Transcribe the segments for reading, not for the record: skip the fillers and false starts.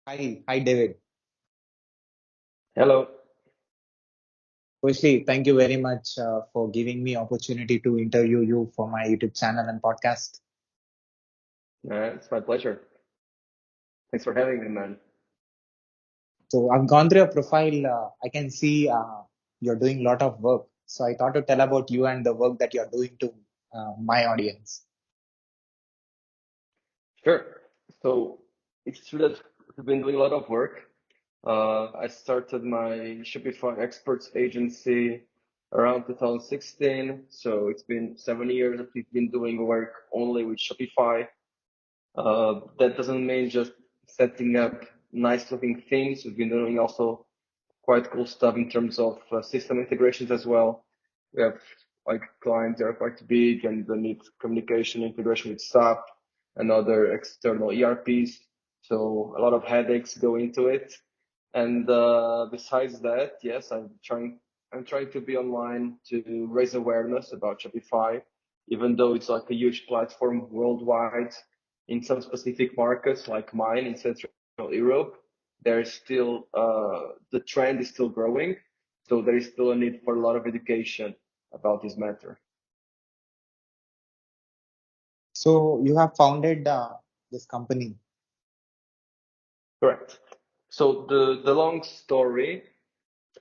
Hi, David. Hello. Firstly, thank you very much for giving me opportunity to interview you for my YouTube channel and podcast. It's my pleasure. Thanks for having me, man. So I've gone through your profile. I can see you're doing a lot of work. So I thought to tell about you and the work that you're doing to my audience. Sure. So it's true that we've been doing a lot of work. I started my Shopify experts agency around 2016. So it's been 7 years that we've been doing work only with Shopify. That doesn't mean just setting up nice looking themes. We've been doing also quite cool stuff in terms of system integrations as well. We have like clients that are quite big and they need communication integration with SAP and other external ERPs. So a lot of headaches go into it. And besides that, yes, I'm trying to be online to raise awareness about Shopify, even though it's like a huge platform worldwide. In some specific markets like mine in Central Europe, there's still the trend is still growing, so there is still a need for a lot of education about this matter. So you have founded this company. Correct. So the long story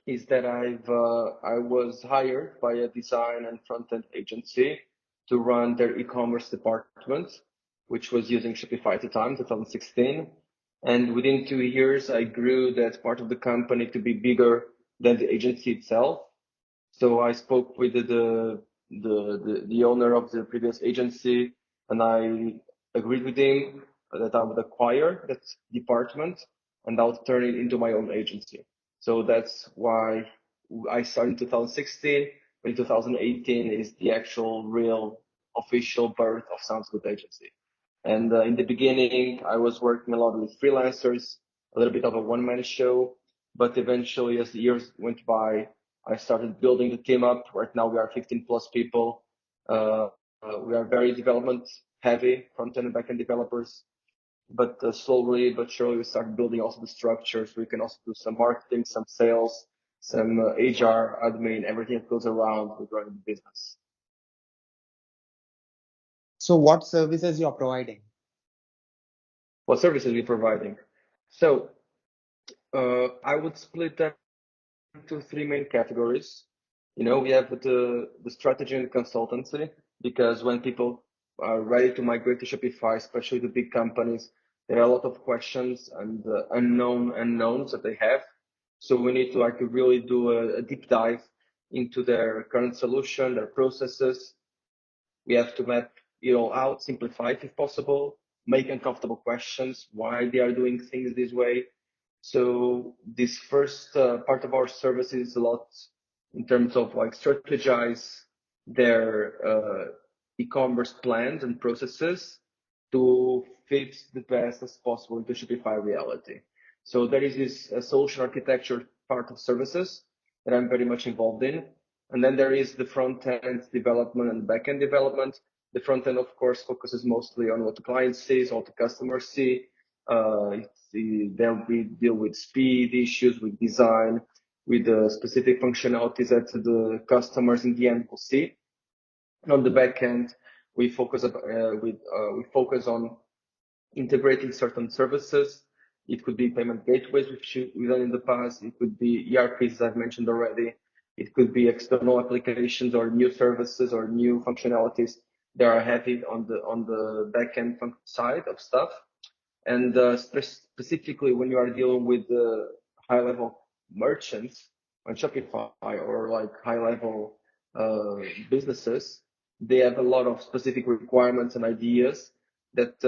is that I was hired by a design and front end agency to run their e-commerce department, which was using Shopify at the time, 2016. And within 2 years, I grew that part of the company to be bigger than the agency itself. So I spoke with the owner of the previous agency, and I agreed with him that I would acquire that department and I'll turn it into my own agency. So that's why I started in 2016. In 2018 is the actual real official birth of Sounds Good Agency. And in the beginning, I was working a lot with freelancers, a little bit of a one-man show. But eventually, as the years went by, I started building the team up. Right now, we are 15 plus people. Uh, we are very development heavy, front end and back end developers. But slowly but surely, we started building also the structures. We can also do some marketing, some sales, some HR, admin, everything that goes around with running the business. So what services you are providing? What services are we providing? So I would split them into three main categories. We have the strategy and consultancy, because when people are ready to migrate to Shopify, especially the big companies, there are a lot of questions and unknown unknowns that they have. So we need to like really do a deep dive into their current solution, their processes. We have to map it all out, simplify it if possible, make uncomfortable questions, why they are doing things this way. So this first part of our service is a lot in terms of like strategize their e-commerce plans and processes to fit the best as possible into Shopify reality. So there is this solution architecture part of services that I'm very much involved in. And then there is the front end development and back end development. The front end, of course, focuses mostly on what the client sees, what the customers see. Then we deal with speed issues, with design, with the specific functionalities that the customers in the end will see. And on the back end, we focus on integrating certain services. It could be payment gateways, which we've done in the past. It could be ERPs, as I've mentioned already. It could be external applications or new services or new functionalities that are heavy on the backend side of stuff. And specifically, when you are dealing with the high-level merchants on Shopify or like high-level businesses, they have a lot of specific requirements and ideas that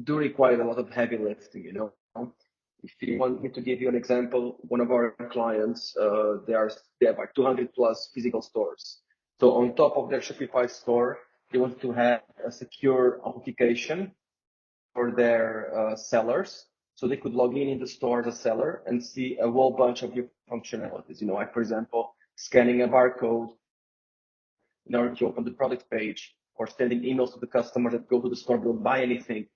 do require a lot of heavy lifting. If you want me to give you an example, one of our clients, they have like 200 plus physical stores. So on top of their Shopify store, they want to have a secure authentication for their sellers, so they could log in the store as a seller and see a whole bunch of new functionalities. Like for example, scanning a barcode in order to open the product page, or sending emails to the customers that go to the store but don't buy anything.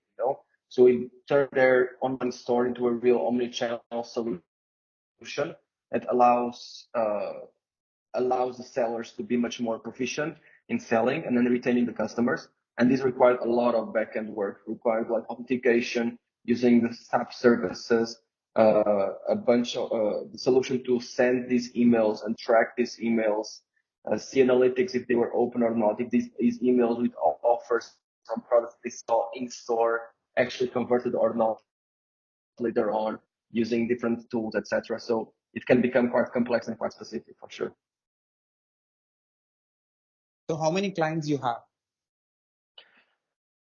So we turn their online store into a real omni-channel solution that allows the sellers to be much more proficient in selling and then retaining the customers. And this requires a lot of back-end work, requires like authentication using the SAP services, a bunch of the solution to send these emails and track these emails, see analytics if they were open or not, if these emails with offers from products they saw in store actually converted or not later on using different tools, etc. So it can become quite complex and quite specific for sure. So how many clients you have?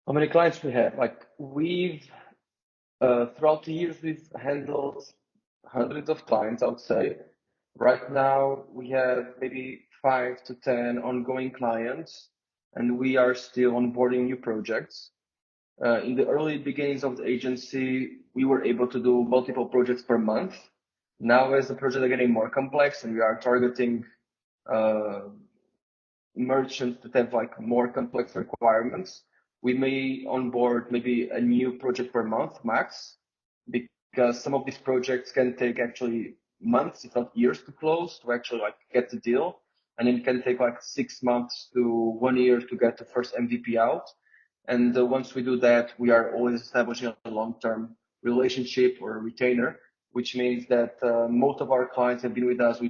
How many clients we have? Like we've throughout the years we've handled hundreds of clients, I would say. Right now we have maybe 5 to 10 ongoing clients, and we are still onboarding new projects. In the early beginnings of the agency, we were able to do multiple projects per month. Now, as the projects are getting more complex and we are targeting merchants that have like more complex requirements, we may onboard maybe a new project per month max, because some of these projects can take actually months, if not years, to close, to actually like get the deal. And it can take like 6 months to 1 year to get the first MVP out. And once we do that, we are always establishing a long-term relationship or a retainer, which means that most of our clients have been with us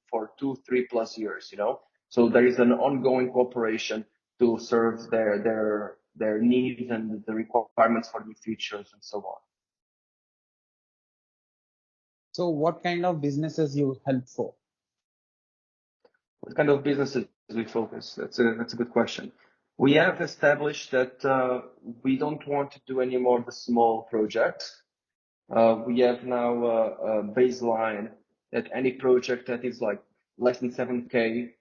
for 2-3+ years, you know. So there is an ongoing cooperation to serve their needs and the requirements for new features and so on. So what kind of businesses you help for? What kind of businesses we focus? That's a good question. We have established that we don't want to do any more of the small projects. We have now a baseline that any project that is like less than 7K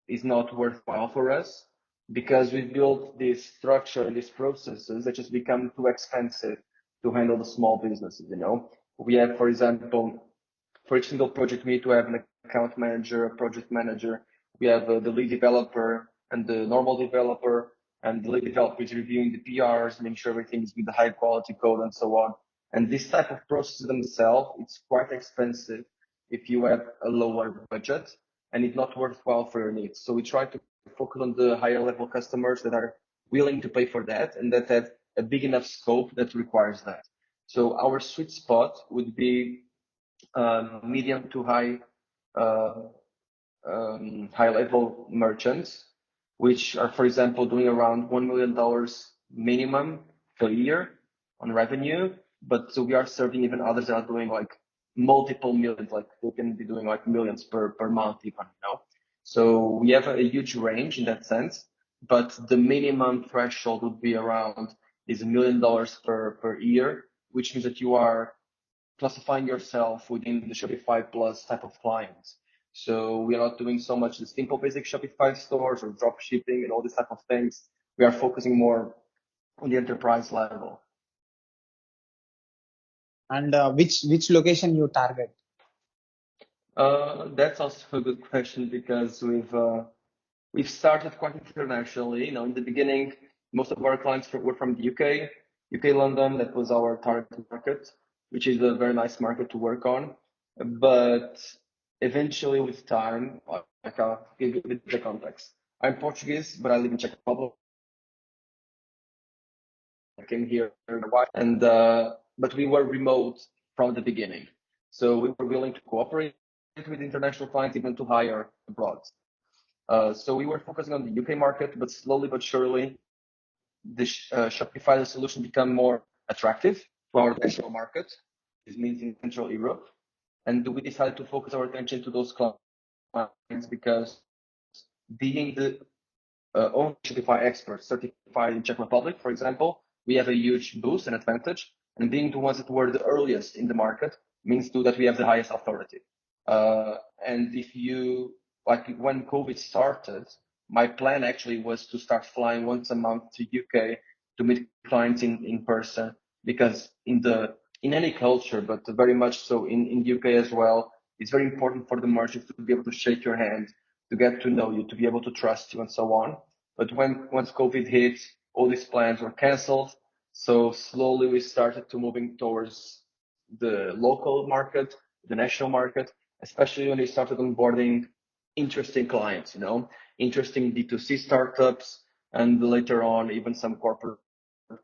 is not worthwhile for us, because we've built this structure and these processes that just become too expensive to handle the small businesses, you know. We have, for example, for each single project, we need to have an account manager, a project manager. We have the lead developer and the normal developer, and the lead developer is reviewing the PRs, making sure everything is with the high quality code and so on. And this type of processes themselves, it's quite expensive if you have a lower budget, and it's not worthwhile for your needs. So we try to focus on the higher level customers that are willing to pay for that and that have a big enough scope that requires that. So our sweet spot would be medium to high level merchants, which are, for example, doing around $1 million minimum per year on revenue. But so we are serving even others that are doing like multiple millions, like they can be doing like millions per month even, you know. So we have a huge range in that sense, but the minimum threshold would be around is $1 million per year, which means that you are classifying yourself within the Shopify Plus type of clients. So we are not doing so much the simple basic Shopify stores or drop shipping and all this type of things. We are focusing more on the enterprise level. And which location you target? That's also a good question, because we've started quite internationally. You know, in the beginning, most of our clients were from the UK, London. That was our target market, which is a very nice market to work on. But eventually, with time, like I'll give you a bit of the context. I'm Portuguese, but I live in Czech Republic. I came here and but we were remote from the beginning, so we were willing to cooperate with international clients, even to hire abroad. So we were focusing on the UK market, but slowly but surely, the Shopify solution become more attractive to our national market. This means in Central Europe, and we decided to focus our attention to those clients because being the own Shopify expert certified in Czech Republic, for example, we have a huge boost and advantage. And being the ones that were the earliest in the market means too that we have the highest authority. And if you, like when COVID started, my plan actually was to start flying once a month to UK to meet clients in person, because in any culture, but very much so in UK as well, it's very important for the merchants to be able to shake your hand, to get to know you, to be able to trust you, and so on. But once COVID hit, all these plans were cancelled. So slowly we started to moving towards the local market, the national market, especially when we started onboarding interesting clients, interesting D2C startups, and later on even some corporate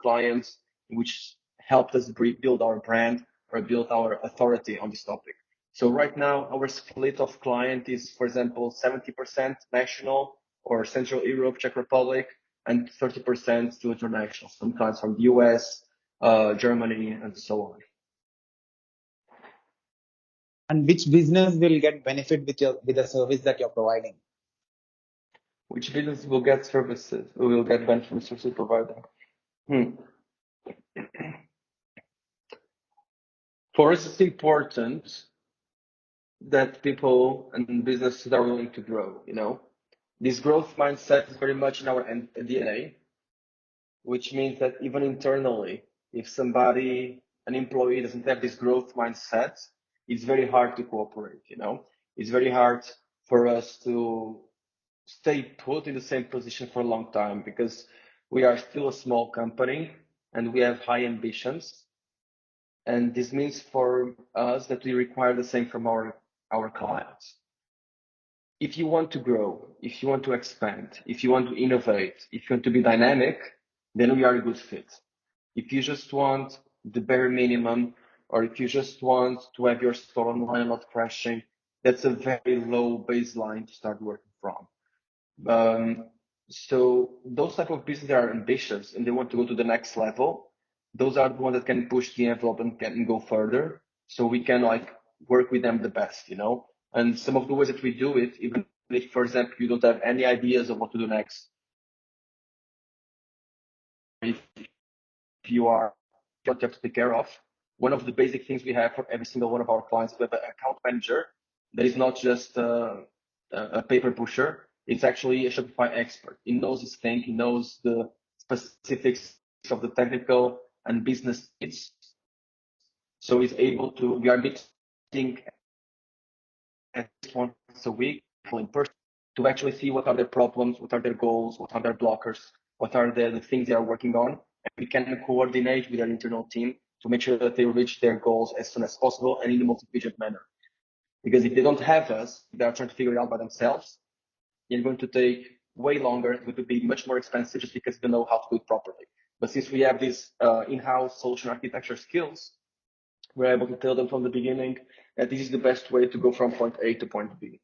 clients, which helped us build our brand or build our authority on this topic. So right now, our split of client is, for example, 70% national or Central Europe, Czech Republic, and 30% to international. Some clients from the US, Germany, and so on. And which business will get benefit with the service that you're providing? Which business will get services? Who will get benefit from service providing? For us, it's important that people and businesses are willing to grow. This growth mindset is very much in our DNA, which means that even internally, if an employee doesn't have this growth mindset, it's very hard to cooperate. It's very hard for us to stay put in the same position for a long time because we are still a small company and we have high ambitions. And this means for us that we require the same from our clients. If you want to grow, if you want to expand, if you want to innovate, if you want to be dynamic, then we are a good fit. If you just want the bare minimum, or if you just want to have your store online not crashing, that's a very low baseline to start working from. So those type of businesses are ambitious and they want to go to the next level. Those are the ones that can push the envelope and can go further. So we can work with them the best, And some of the ways that we do it, even if, for example, you don't have any ideas of what to do next, if you have to take care of, one of the basic things we have for every single one of our clients, we have an account manager that is not just a paper pusher. It's actually a Shopify expert. He knows his thing. He knows the specifics of the technical and business needs. So he's able to, we are meeting at least once a week in person to actually see what are their problems, what are their goals, what are their blockers, what are the things they are working on. And we can coordinate with our internal team to make sure that they reach their goals as soon as possible and in the most efficient manner. Because if they don't have us, they are trying to figure it out by themselves, it's going to take way longer. It would be much more expensive just because they know how to do it properly. But since we have these in-house solution architecture skills, we're able to tell them from the beginning that this is the best way to go from point A to point B.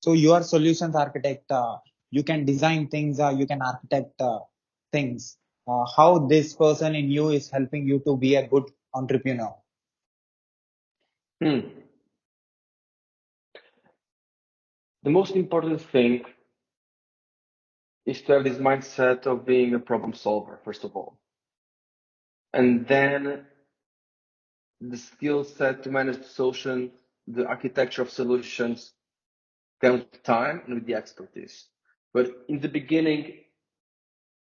So you are solutions architect. You can design things. You can architect things. How this person in you is helping you to be a good entrepreneur? The most important thing is to have this mindset of being a problem solver, first of all. And then the skill set to manage the solution, the architecture of solutions comes with time and with the expertise. But in the beginning,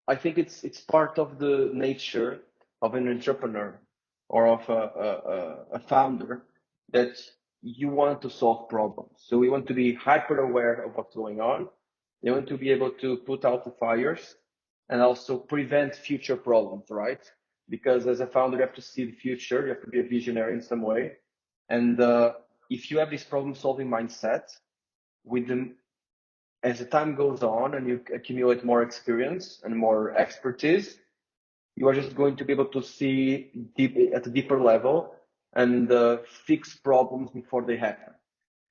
I think it's part of the nature of an entrepreneur or of a founder that you want to solve problems. So we want to be hyper aware of what's going on. You want to be able to put out the fires and also prevent future problems, right? Because as a founder, you have to see the future. You have to be a visionary in some way. And if you have this problem-solving mindset, as the time goes on and you accumulate more experience and more expertise, you are just going to be able to see at a deeper level and fix problems before they happen.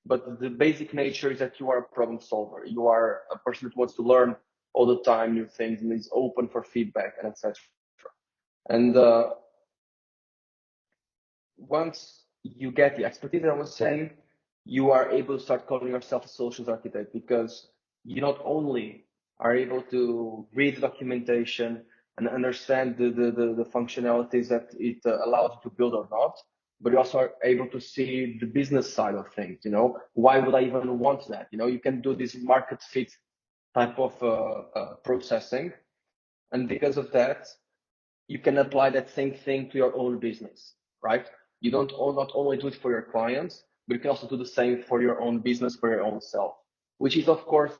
But the basic nature is that you are a problem solver. You are a person that wants to learn all the time new things and is open for feedback and etc. And once you get the expertise, I was saying, you are able to start calling yourself a solutions architect because you not only are able to read the documentation and understand the functionalities that it allows you to build or not, but you also are able to see the business side of things. Why would I even want that? You can do this market fit type of processing, and because of that, you can apply that same thing to your own business, right? You don't not only do it for your clients, but you can also do the same for your own business, for your own self, which is of course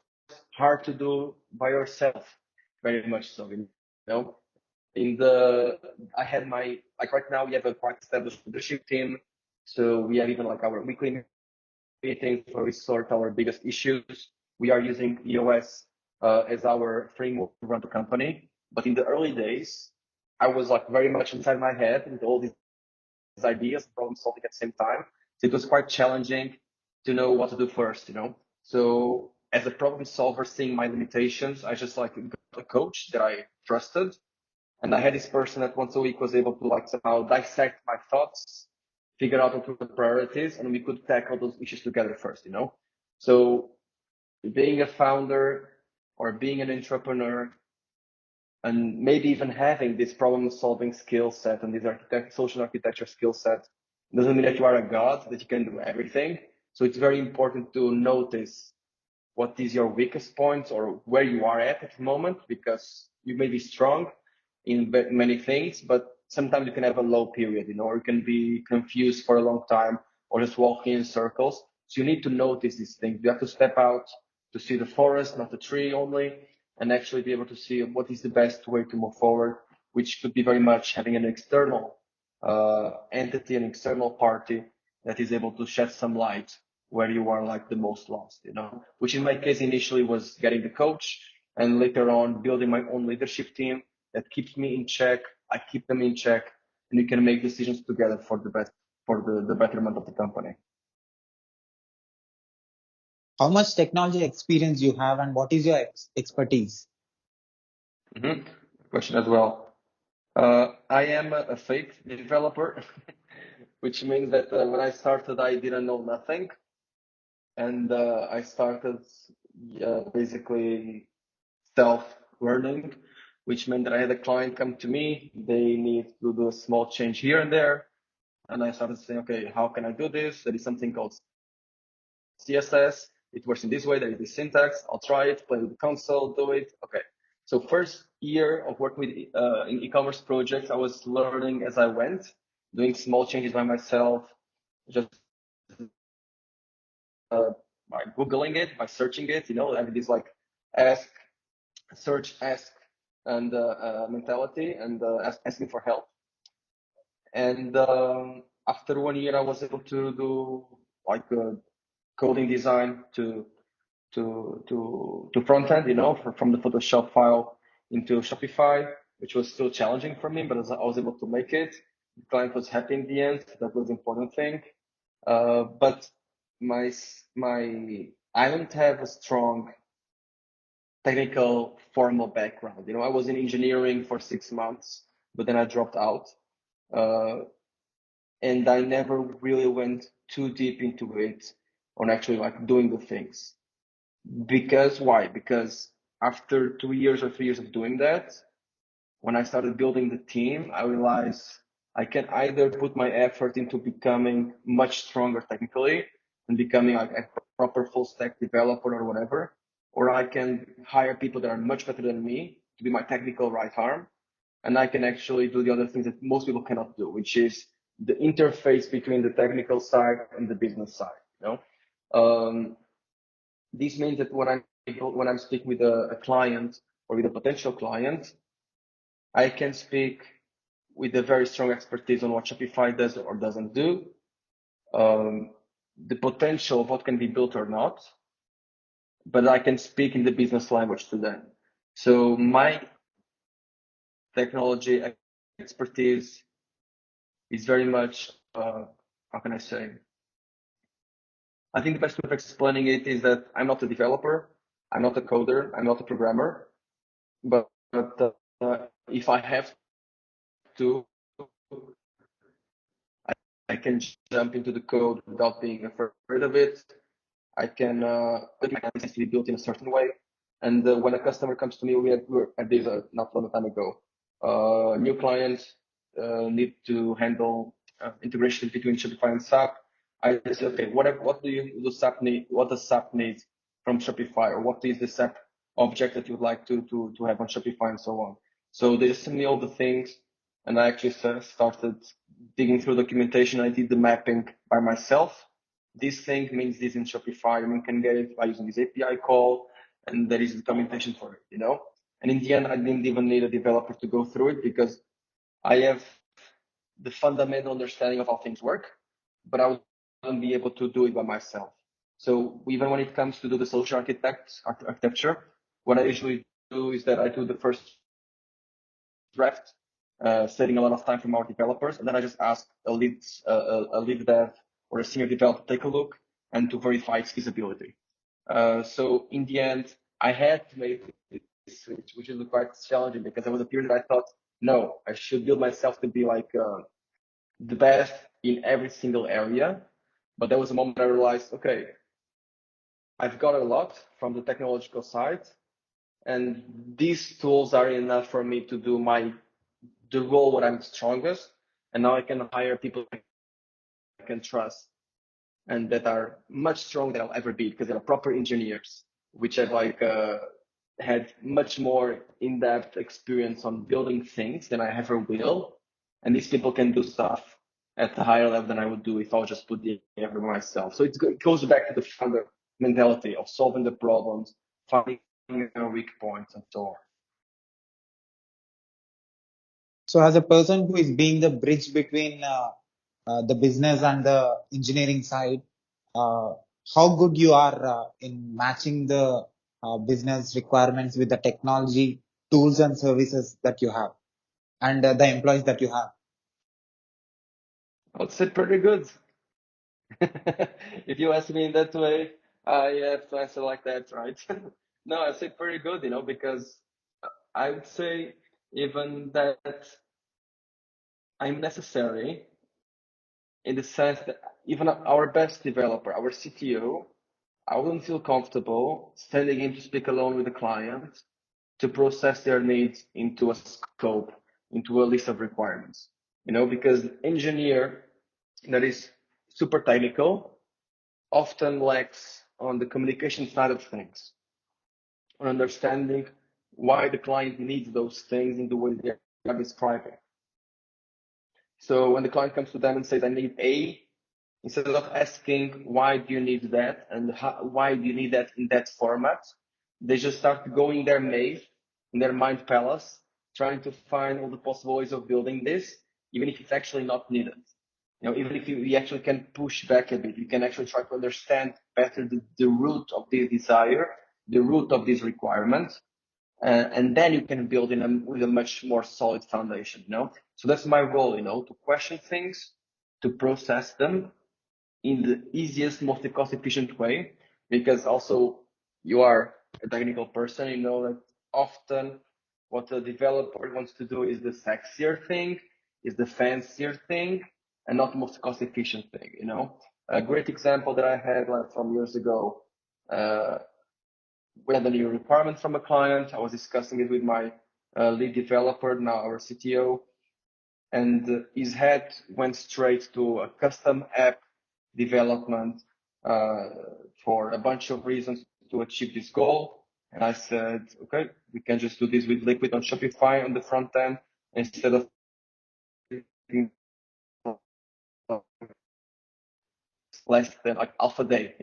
hard to do by yourself. very much so, you know. I had right now we have a quite established leadership team. So we have even like our weekly meetings where we sort our biggest issues. We are using EOS as our framework to run the company. But in the early days, I was like very much inside my head with all these ideas, problem solving at the same time. So it was quite challenging to know what to do first, you know. So as a problem solver, seeing my limitations, I just like got a coach that I trusted. And I had this person that once a week was able to like somehow dissect my thoughts, figure out what were the priorities, and we could tackle those issues together first, you know. So being a founder or being an entrepreneur and maybe even having this problem solving skill set and this social architecture skill set doesn't mean that you are a god, that you can do everything. So it's very important to notice what is your weakest points or where you are at the moment, because you may be strong in many things, but sometimes you can have a low period, you know, or you can be confused for a long time or just walking in circles. So you need to notice these things. You have to step out to see the forest, not the tree only, and actually be able to see what is the best way to move forward, which could be very much having an external entity, an external party that is able to shed some light where you are like the most lost, you know, which in my case initially was getting the coach and later on building my own leadership team that keeps me in check. I keep them in check and we can make decisions together for the best, for the betterment of the company. How much technology experience you have and what is your expertise? Question as well. I am a fake developer, which means that when I started, I didn't know nothing. And I started basically self-learning, which meant that I had a client come to me. They need to do a small change here and there. And I started saying, okay, how can I do this? There is something called CSS. It works in this way. There is this syntax. I'll try it, play with the console, do it. Okay. So first year of working with in e-commerce projects, I was learning as I went, doing small changes by myself, just by Googling it, by searching it, you know, having this like ask, search, ask, and mentality, and asking for help. And after 1 year, I was able to do like coding design to front end, you know, from the Photoshop file into Shopify, which was still challenging for me, but I was able to make it. The client was happy in the end. That was the important thing. But my I don't have a strong technical formal background. You know, I was in engineering for 6 months, but then I dropped out. And I never really went too deep into it on actually like doing the things. Because why? Because after 2 years or 3 years of doing that, when I started building the team, I realized I can either put my effort into becoming much stronger technically and becoming like a proper full stack developer or whatever, or I can hire people that are much better than me to be my technical right arm. And I can actually do the other things that most people cannot do, which is the interface between the technical side and the business side. You know, this means that when I'm speaking with a client or with a potential client, I can speak with a very strong expertise on what Shopify does or doesn't do, the potential of what can be built or not, but I can speak in the business language to them. So my technology expertise is very much, how can I say? I think the best way of explaining it is that I'm not a developer, I'm not a coder, I'm not a programmer, but if I have to, I can jump into the code without being afraid of it. I can put my analysis to be built in a certain way. And when a customer comes to me, we had this not long time ago. New clients need to handle integration between Shopify and SAP. I said, okay, what do SAP need? What does SAP need from Shopify, or what is the SAP object that you'd like to have on Shopify and so on? So they just send me all the things, and I actually started digging through documentation. I did the mapping by myself. This thing means this in Shopify, and we can get it by using this API call, and there is documentation for it, you know? And in the end, I didn't even need a developer to go through it because I have the fundamental understanding of how things work, but I wouldn't be able to do it by myself. So even when it comes to do the solution architecture, what I usually do is that I do the first draft, saving a lot of time from our developers, and then I just ask a lead dev or a senior developer to take a look and to verify its feasibility. So in the end, I had to make this switch, which is quite challenging because there was a period that I thought, no, I should build myself to be like the best in every single area. But there was a moment I realized, okay, I've got a lot from the technological side, and these tools are enough for me to do the role where I'm strongest. And now I can hire people I can trust and that are much stronger than I'll ever be because they're proper engineers, which have had much more in-depth experience on building things than I ever will. And these people can do stuff at a higher level than I would do if I would just put the effort myself. So it goes back to the founder mentality of solving the problems, finding weak points, and so on. So as a person who is being the bridge between the business and the engineering side, uh, how good you are in matching the business requirements with the technology, tools and services that you have and the employees that you have. I would say pretty good. If you ask me in that way, I have to answer like that, right? No, I say pretty good, because I would say even that I'm necessary in the sense that even our best developer, our CTO, I wouldn't feel comfortable sending him to speak alone with the client to process their needs into a scope, into a list of requirements, because engineer that is super technical often lacks on the communication side of things, on understanding why the client needs those things in the way they are describing. So when the client comes to them and says, I need A, instead of asking, why do you need that? And why do you need that in that format? They just start going their maze, in their mind palace, trying to find all the possible ways of building this, even if it's actually not needed. Even if you actually can push back a bit, you can actually try to understand better the root of this desire, the root of this requirement, and then you can build with a much more solid foundation. So that's my role, to question things, to process them in the easiest, most cost efficient way, because also you are a technical person, that often what a developer wants to do is the sexier thing, is the fancier thing, and not the most cost efficient thing. A great example that I had from years ago, we had a new requirement from a client. I was discussing it with my lead developer, now our CTO, and his head went straight to a custom app development for a bunch of reasons to achieve this goal. And I said, okay, we can just do this with Liquid on Shopify on the front end instead of less than like half a day,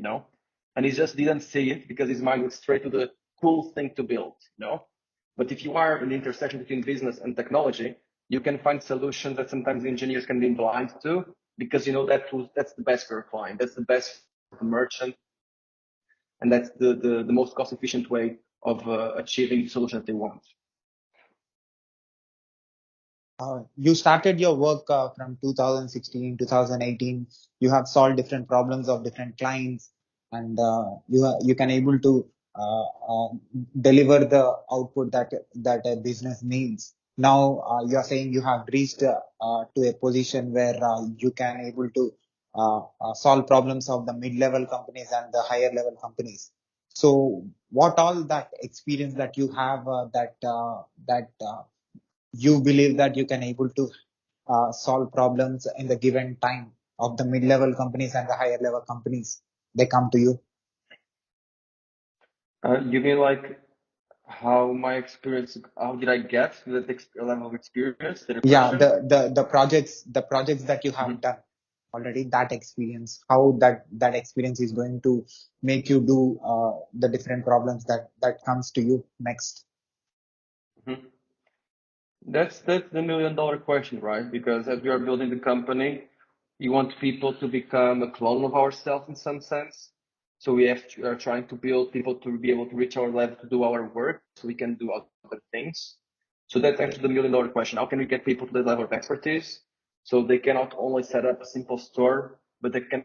And he just didn't see it because his mind went straight to the cool thing to build, But if you are in the intersection between business and technology, you can find solutions that sometimes engineers can be blind to because that's the best for your client, that's the best for the merchant, and that's the most cost efficient way of achieving the solution that they want. You started your work from 2016, 2018. You have solved different problems of different clients, and you can able to uh, uh, deliver the output that a business needs. Now you are saying you have reached to a position where you can able to solve problems of the mid-level companies and the higher level companies. So, what all that experience that you have that you believe that you can able to solve problems in the given time of the mid-level companies and the higher level companies, they come to you. You mean like how did I get to that level of experience? That a Yeah, question? the projects that you have done already, that experience, how that experience is going to make you do the different problems that comes to you next. That's the $1 million question, right? Because as we are building the company, you want people to become a clone of ourselves in some sense. So we are trying to build people to be able to reach our level to do our work, so we can do other things. So that's actually the $1 million question. How can we get people to the level of expertise so they cannot only set up a simple store, but they can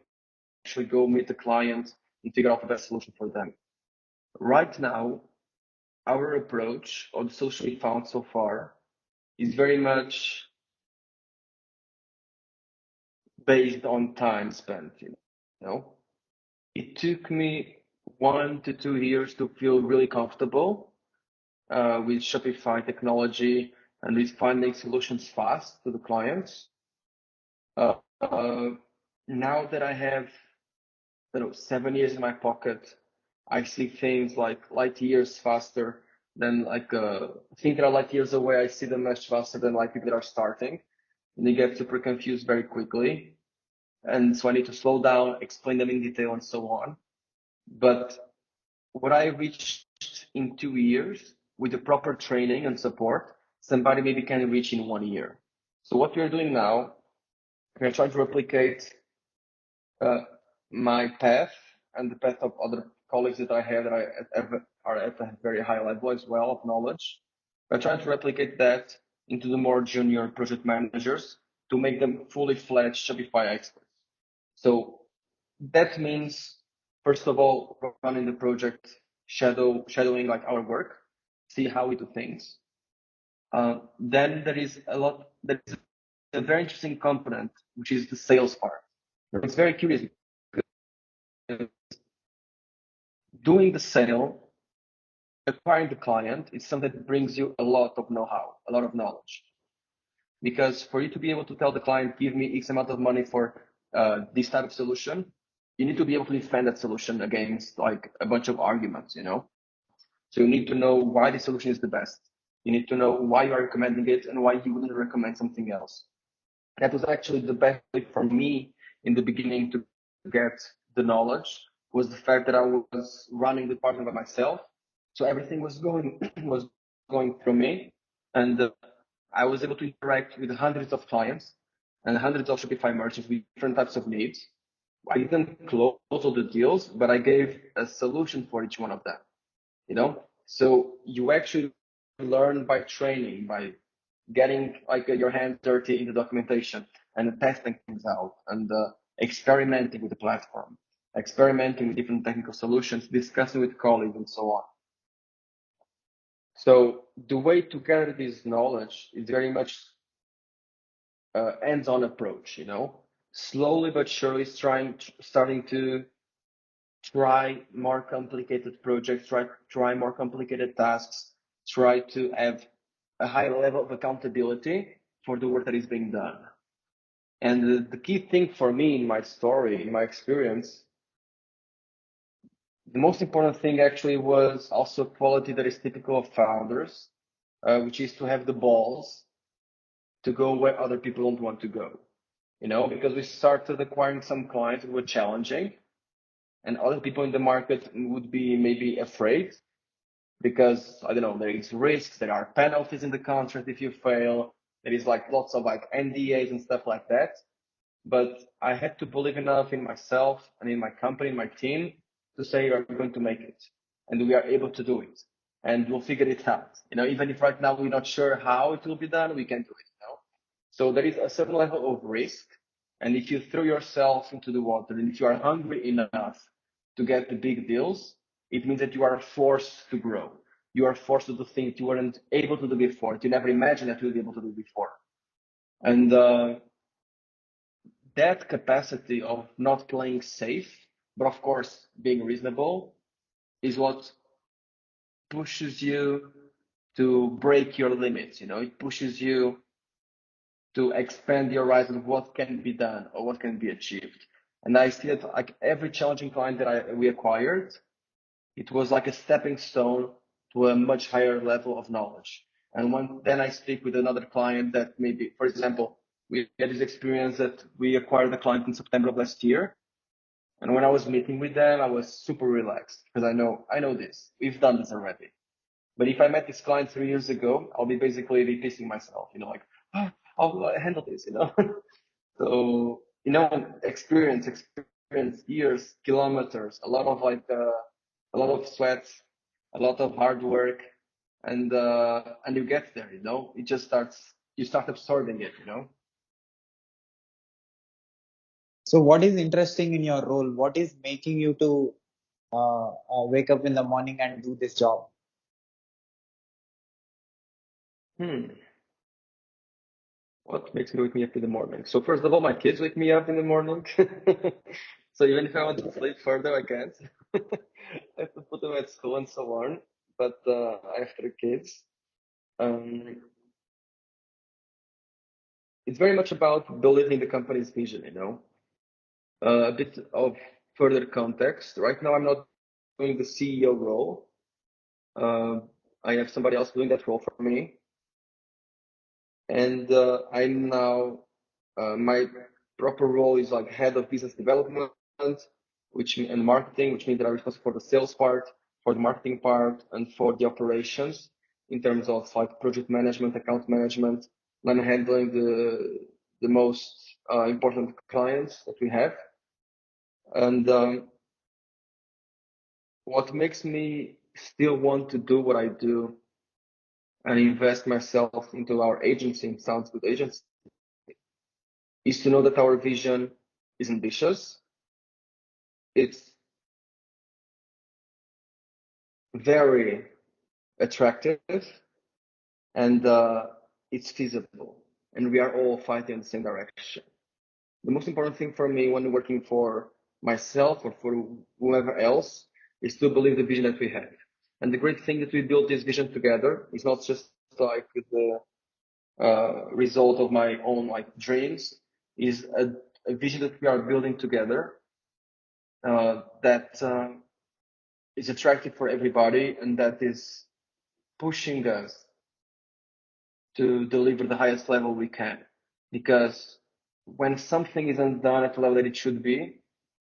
actually go meet the client and figure out the best solution for them. Right now, our approach or the solution we found so far is very much based on time spent, you know. It took me 1 to 2 years to feel really comfortable with Shopify technology and with finding solutions fast to the clients. Uh, uh, Now that I have, 7 years in my pocket, I see things like light years faster than things that are light years away. I see them much faster than like people that are starting, and they get super confused very quickly. And so I need to slow down, explain them in detail, and so on. But what I reached in 2 years with the proper training and support, somebody maybe can reach in 1 year. So what we're doing now, we're trying to replicate my path and the path of other colleagues that I have are at a very high level as well of knowledge. We're trying to replicate that into the more junior project managers to make them fully fledged Shopify experts. So that means, first of all, running the project, shadowing like our work, see how we do things. Then there is a very interesting component, which is the sales part. It's very curious. Doing the sale, acquiring the client, is something that brings you a lot of know-how, a lot of knowledge. Because for you to be able to tell the client, give me X amount of money for this type of solution, you need to be able to defend that solution against like a bunch of arguments, you know? So you need to know why the solution is the best. You need to know why you are recommending it and why you wouldn't recommend something else. That was actually the best way for me in the beginning to get the knowledge, was the fact that I was running the department by myself. So everything was going was going through me, and I was able to interact with hundreds of clients and hundreds of Shopify merchants with different types of needs. I didn't close all the deals, but I gave a solution for each one of them, you know? So you actually learn by training, by getting like your hands dirty in the documentation and testing things out and experimenting with the platform, experimenting with different technical solutions, discussing with colleagues and so on. So the way to gather this knowledge is very much hands-on approach, you know, slowly but surely starting to try more complicated projects, try more complicated tasks, try to have a high level of accountability for the work that is being done. And the key thing for me in my story, in my experience, the most important thing actually was also quality that is typical of founders, which is to have the balls to go where other people don't want to go. You know, because we started acquiring some clients who were challenging, and other people in the market would be maybe afraid because, I don't know, there is risks, there are penalties in the contract if you fail, there is like lots of like NDAs and stuff like that. But I had to believe enough in myself and in my company, in my team, to say we are going to make it, and we are able to do it, and we'll figure it out. You know, even if right now we're not sure how it will be done, we can do it. You know, so there is a certain level of risk, and if you throw yourself into the water, and if you are hungry enough to get the big deals, it means that you are forced to grow. You are forced to do things you weren't able to do before. You never imagined that you would be able to do before, and that capacity of not playing safe, but of course being reasonable, is what pushes you to break your limits. You know, it pushes you to expand your horizon of what can be done or what can be achieved. And I see that like every challenging client that we acquired, it was like a stepping stone to a much higher level of knowledge. And then I speak with another client that maybe, for example, we had this experience that we acquired a client in September of last year. And when I was meeting with them, I was super relaxed because I know this. We've done this already. But if I met this client 3 years ago, I'll be basically pissing myself, like, oh, how will I handle this, So, experience, years, kilometers, a lot of a lot of sweat, a lot of hard work, and you get there, it just you start absorbing it. So what is interesting in your role? What is making you to wake up in the morning and do this job? Hmm. What makes me wake me up in the morning? So first of all, my kids wake me up in the morning. So even if I want to sleep further, I can't. I have to put them at school and so on. But I have 3 kids. Um, it's very much about believing the company's vision. A bit of further context. Right now, I'm not doing the CEO role. I have somebody else doing that role for me. And I'm now, my proper role is like head of business development, and marketing, which means that I'm responsible for the sales part, for the marketing part, and for the operations in terms of like project management, account management. And I'm handling the most important clients that we have. And what makes me still want to do what I do and invest myself into our agency, Sounds Good Agency, is to know that our vision is ambitious. It's very attractive, and it's feasible. And we are all fighting in the same direction. The most important thing for me when working for myself or for whoever else is to believe the vision that we have. And the great thing that we built this vision together is not just like the result of my own like dreams, is a vision that we are building together that is attractive for everybody and that is pushing us to deliver the highest level we can. Because when something isn't done at the level that it should be,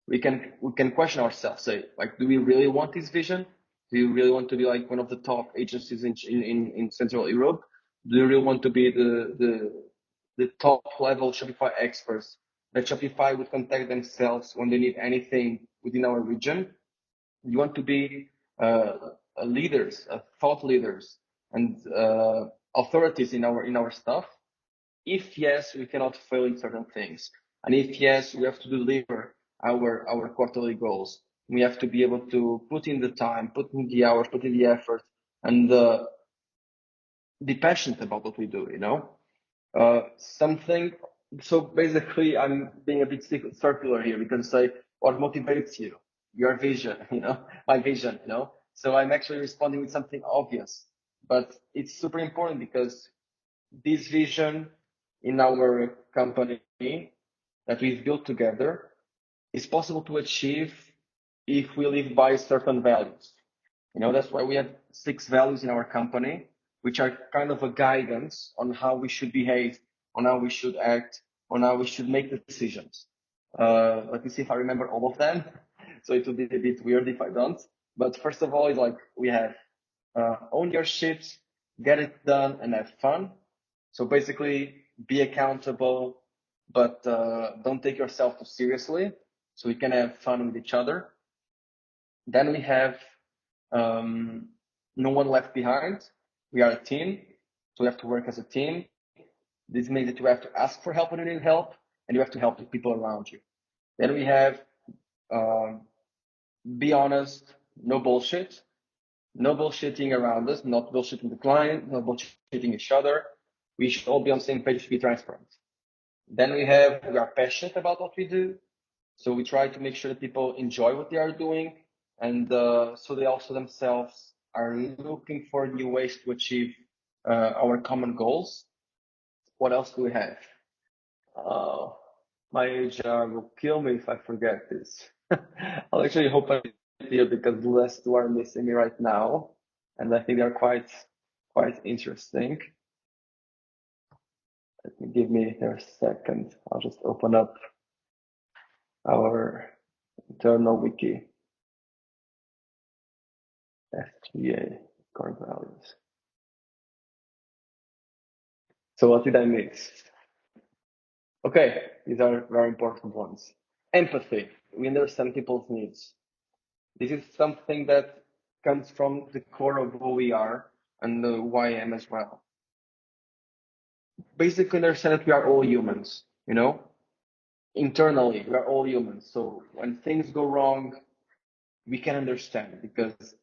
we can question ourselves, say, like, do we really want this vision? Do you really want to be like one of the top agencies in Central Europe? Do you really want to be the top level Shopify experts that Shopify would contact themselves when they need anything within our region? You want to be leaders, thought leaders, and authorities in our stuff. If yes, we cannot fail in certain things, and if yes, we have to deliver our quarterly goals. We have to be able to put in the time, put in the hours, put in the effort, and be passionate about what we do. Something. So basically, I'm being a bit circular here because say what motivates you, your vision, my vision, So I'm actually responding with something obvious, but it's super important because this vision in our company that we've built together is possible to achieve if we live by certain values. That's why we have 6 values in our company, which are kind of a guidance on how we should behave, on how we should act, on how we should make the decisions. Let me see if I remember all of them. So it would be a bit weird if I don't. But first of all, it's like we have own your shit, get it done, and have fun. So basically, be accountable, but don't take yourself too seriously, so we can have fun with each other. Then we have no one left behind. We are a team, so we have to work as a team. This means that you have to ask for help when you need help, and you have to help the people around you. Then we have be honest, no bullshit. No bullshitting around us, not bullshitting the client, not bullshitting each other. We should all be on the same page to be transparent. Then we are passionate about what we do. So we try to make sure that people enjoy what they are doing. And so they also themselves are looking for new ways to achieve our common goals. What else do we have? My HR will kill me if I forget this. I'll actually hope I do because the last 2 are missing me right now. And I think they're quite interesting. Give me a second. I'll just open up our internal wiki. FTA. Core values. So what did I miss? Okay, these are very important ones. Empathy. We understand people's needs. This is something that comes from the core of who we are and who I am as well. Basically understand that we are all humans, you know? Internally, we are all humans. So when things go wrong, we can understand because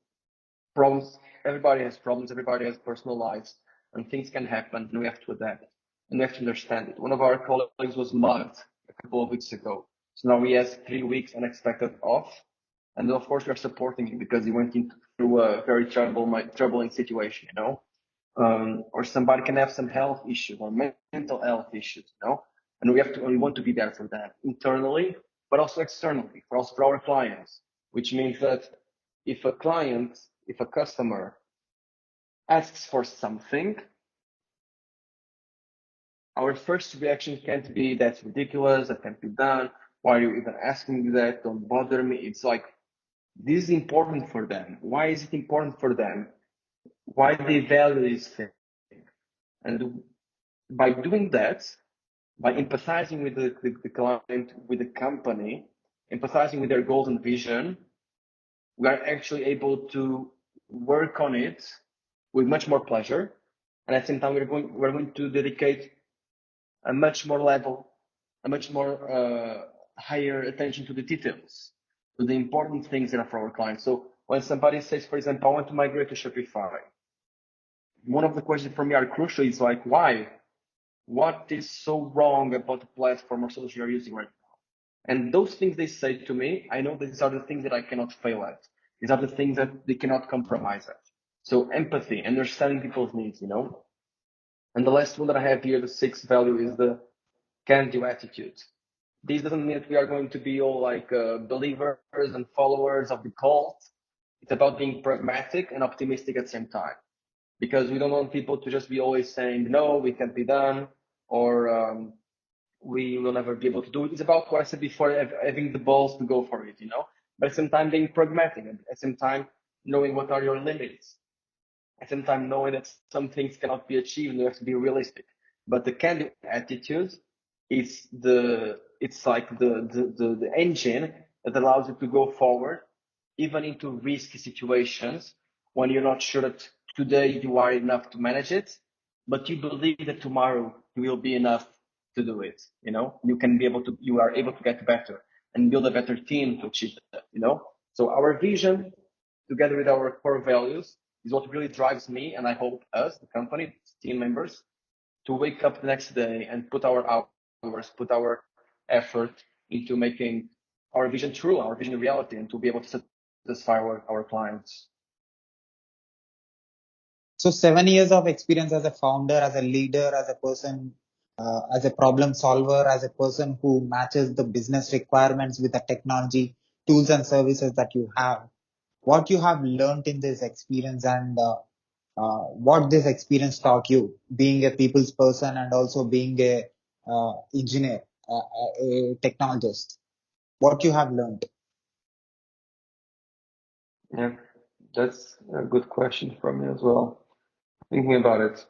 problems, everybody has problems, everybody has personal lives, and things can happen, and we have to adapt, and we have to understand it. One of our colleagues was mugged a couple of weeks ago. So now he has 3 weeks unexpected off. And of course, we're supporting him because he went through a very troubling situation, you know? Or somebody can have some health issues or mental health issues, you know? And we want to be there for them internally, but also externally, for our clients, which means that if a customer asks for something, our first reaction can't be that's ridiculous, that can't be done. Why are you even asking me that? Don't bother me. It's like, this is important for them. Why is it important for them? Why they value this thing? And by doing that, by empathizing with the client, with the company, empathizing with their goals and vision, we are actually able to work on it with much more pleasure. And at the same time, we're going to dedicate a much more higher attention to the details, to the important things that are for our clients. So when somebody says, for example, I want to migrate to Shopify, one of the questions for me are crucial is like, why? What is so wrong about the platform or solution you're using right now? And those things they say to me, I know these are the things that I cannot fail at. These are the things that they cannot compromise at. So empathy, understanding people's needs, you know? And the last one that I have here, the sixth value, is the can-do attitude. This doesn't mean that we are going to be all like believers and followers of the cult. It's about being pragmatic and optimistic at the same time, because we don't want people to just be always saying, no, we can't be done, or we will never be able to do it. It's about what I said before, having the balls to go for it, you know, but at the same time being pragmatic, and at the same time knowing what are your limits, at the same time knowing that some things cannot be achieved and you have to be realistic. But the can-do attitude is it's like the engine that allows you to go forward, even into risky situations when you're not sure that today you are enough to manage it, but you believe that tomorrow you will be enough to do it. You know, you are able to get better and build a better team to achieve that, you know? So our vision together with our core values is what really drives me, and I hope us, the company, team members, to wake up the next day and put our hours, put our effort into making our vision true, our vision a reality, and to be able to satisfy our clients. So 7 years of experience as a founder, as a leader, as a person, as a problem solver, as a person who matches the business requirements with the technology, tools and services that you have. What you have learned in this experience and what this experience taught you, being a people's person and also being a engineer, a technologist. What you have learned. Yeah, that's a good question from me as well. Thinking about it,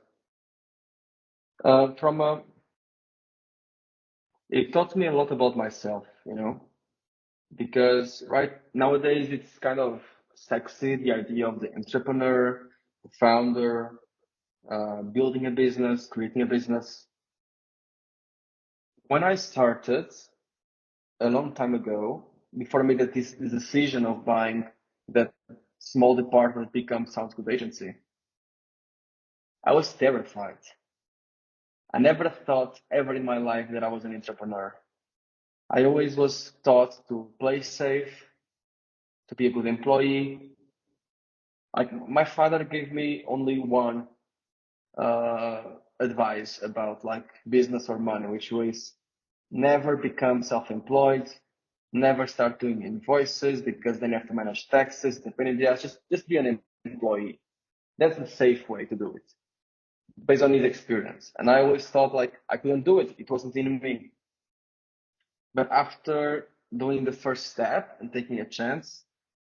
it taught me a lot about myself, you know, because right nowadays it's kind of sexy, the idea of the entrepreneur, the founder, building a business, creating a business. When I started a long time ago, before I made this decision of buying that small department become Sounds Good agency, I was terrified. I never thought ever in my life that I was an entrepreneur. I always was taught to play safe, to be a good employee. Like my father gave me only one advice about like business or money, which was never become self-employed, never start doing invoices because then you have to manage taxes, dependencies. Just be an employee. That's the safe way to do it, based on his experience. And I always thought like I couldn't do it. It wasn't in me. But after doing the first step and taking a chance,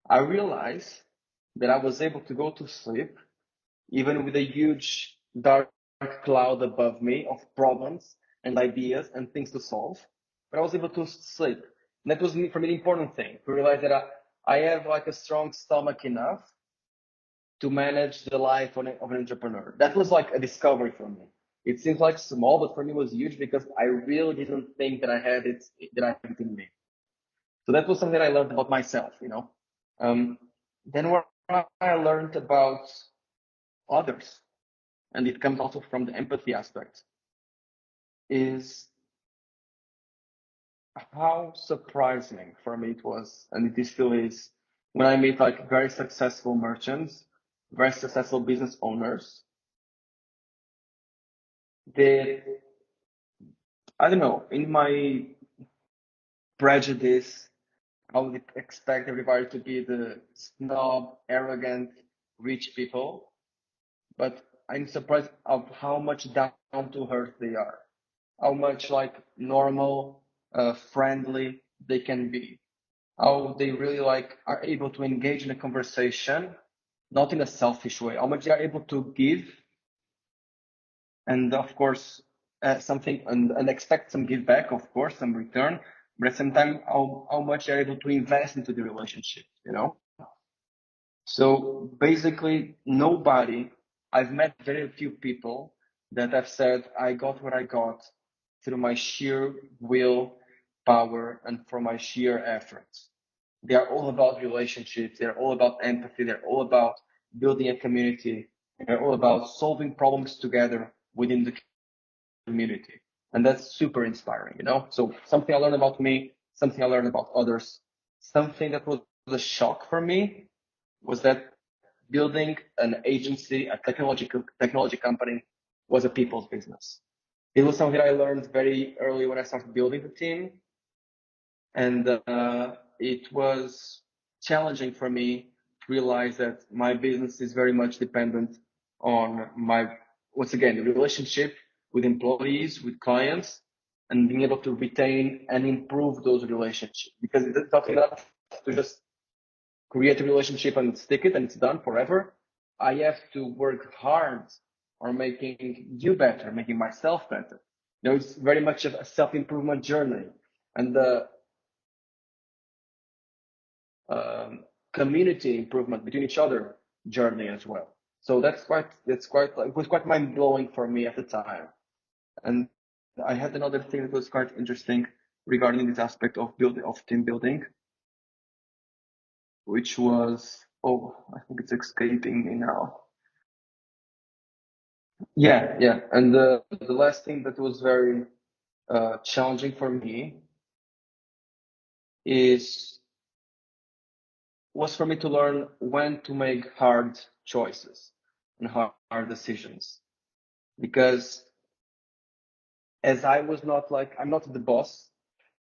I realized that I was able to go to sleep even with a huge dark cloud above me of problems and ideas and things to solve. But I was able to sleep. And that was for me the important thing, to realize that I have like a strong stomach enough to manage the life of an entrepreneur. That was like a discovery for me. It seems like small, but for me it was huge because I really didn't think that I had it in me. So that was something I learned about myself, you know. Then what I learned about others, and it comes also from the empathy aspect, is how surprising for me it was, and it still is, when I meet like very successful merchants, very successful business owners. They, I don't know, in my prejudice, I would expect everybody to be the snob, arrogant, rich people, but I'm surprised of how much down to earth they are, how much like normal, friendly they can be, how they really like are able to engage in a conversation, not in a selfish way, how much they are able to give, and of course something and expect some give back, of course, some return, but at the same time how much they're able to invest into the relationship, you know. So basically nobody, I've met very few people that have said I got what I got through my sheer will, power, and for my sheer efforts. They are all about relationships, they're all about empathy, they're all about building a community, they're all about solving problems together within the community. And that's super inspiring, you know? So something I learned about me, something I learned about others, something that was a shock for me was that building an agency, a technology company, was a people's business. It was something I learned very early when I started building the team. And it was challenging for me to realize that my business is very much dependent on my, once again, the relationship with employees, with clients, and being able to retain and improve those relationships. Because it's not enough to just create a relationship and stick it and it's done forever. I have to work hard on making you better, making myself better. You know, it's very much a self-improvement journey. And the community improvement between each other journey as well. So it was quite mind blowing for me at the time. And I had another thing that was quite interesting regarding this aspect of team building, which was, oh, I think it's escaping me now. Yeah. And the last thing that was very challenging for me was for me to learn when to make hard choices and hard decisions. Because as I was not like, I'm not the boss,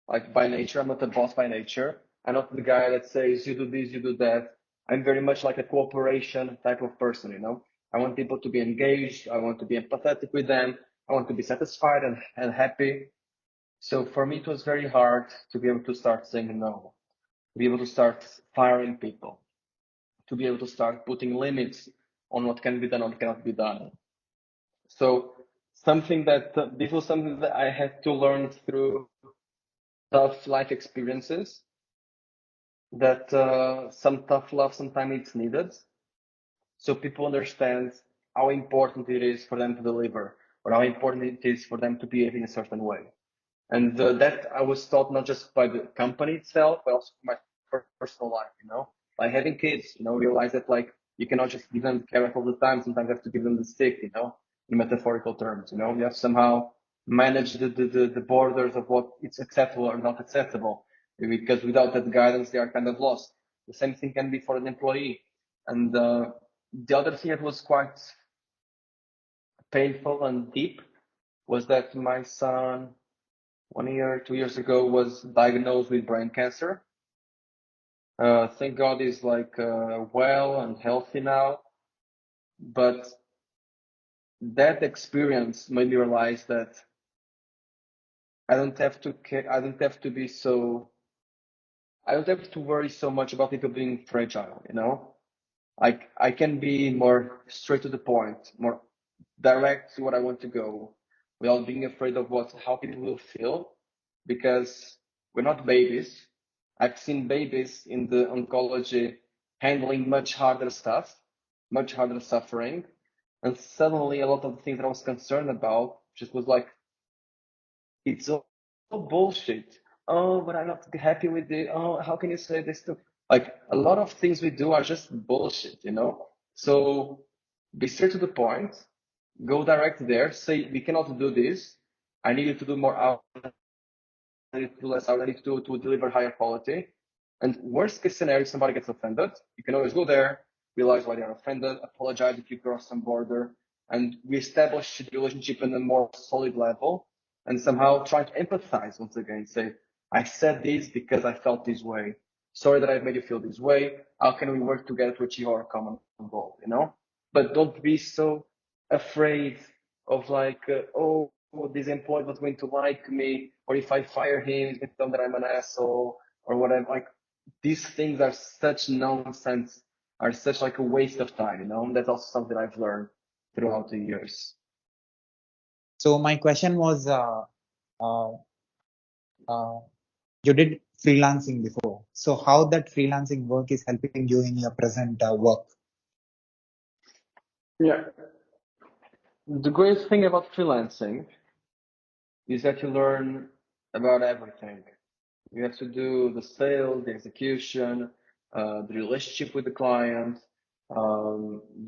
like by nature, I'm not the boss by nature. I'm not the guy that says, you do this, you do that. I'm very much like a cooperation type of person, you know. I want people to be engaged. I want to be empathetic with them. I want to be satisfied and happy. So for me, it was very hard to be able to start saying no, to be able to start firing people, to be able to start putting limits on what can be done or what cannot be done. So this was something that I had to learn through tough life experiences, that some tough love sometimes it's needed. So people understand how important it is for them to deliver, or how important it is for them to behave in a certain way. And that I was taught not just by the company itself, but also my personal life, you know, by having kids, you know, realize that like you cannot just give them the carrot all the time. Sometimes you have to give them the stick, you know, in metaphorical terms, you know, you have to somehow manage the borders of what it's acceptable or not acceptable, because without that guidance, they are kind of lost. The same thing can be for an employee. And the other thing that was quite painful and deep was that my son, 1 year, 2 years ago, was diagnosed with brain cancer. Thank God he's like well and healthy now. But that experience made me realize that I don't have to care, I don't have to worry so much about people being fragile, you know? I can be more straight to the point, more direct to what I want to go, without being afraid of how people will feel, because we're not babies. I've seen babies in the oncology handling much harder stuff, much harder suffering, and suddenly a lot of the things that I was concerned about just was like, it's all bullshit. Oh, but I'm not happy with it. Oh, how can you say this to? Like, a lot of things we do are just bullshit, you know? So be straight to the point, go direct there, say, we cannot do this. I need you to do more hours, I need to do less hours, I need to deliver higher quality. And worst case scenario, if somebody gets offended, you can always go there, realize why they're offended, apologize if you cross some border, and we establish the relationship on a more solid level, and somehow try to empathize once again. Say, I said this because I felt this way. Sorry that I've made you feel this way. How can we work together to achieve our common goal, you know? But don't be so afraid of like, oh, this employee was going to like me, or if I fire him, he's going to tell me that I'm an asshole, or whatever. Like, these things are such nonsense, are such like a waste of time, you know? And that's also something I've learned throughout the years. So my question was, uh, uh, you did freelancing before. So how that freelancing work is helping you in your present work? Yeah. The great thing about freelancing is that you learn about everything. You have to do the sales, the execution, the relationship with the client,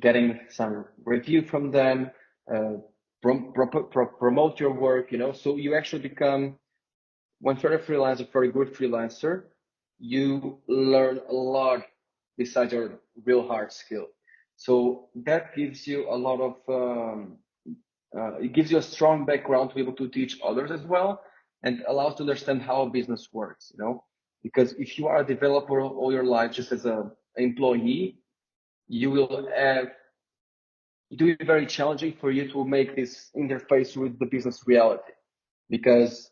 getting some review from them, uh, promote your work, you know. So you actually become, once you're a freelancer, for a good freelancer, you learn a lot besides your real hard skill. So that gives you a lot of it gives you a strong background to be able to teach others as well, and allows to understand how a business works, you know. Because if you are a developer all your life just as an employee, you will have, it will be very challenging for you to make this interface with the business reality, because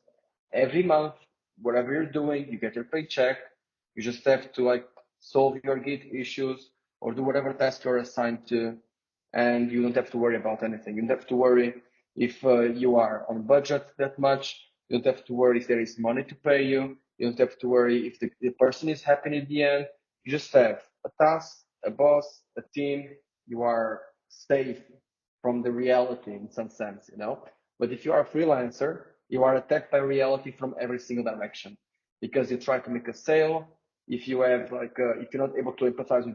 every month, whatever you're doing, you get your paycheck. You just have to like solve your Git issues or do whatever task you're assigned to, and you don't have to worry about anything. You don't have to worry if you are on budget that much. You don't have to worry if there is money to pay you. You don't have to worry if the person is happy in the end. You just have a task, a boss, a team. You are safe from the reality in some sense, you know. But if you are a freelancer, you are attacked by reality from every single direction, because you try to make a sale. If you have like, if you're not able to empathize with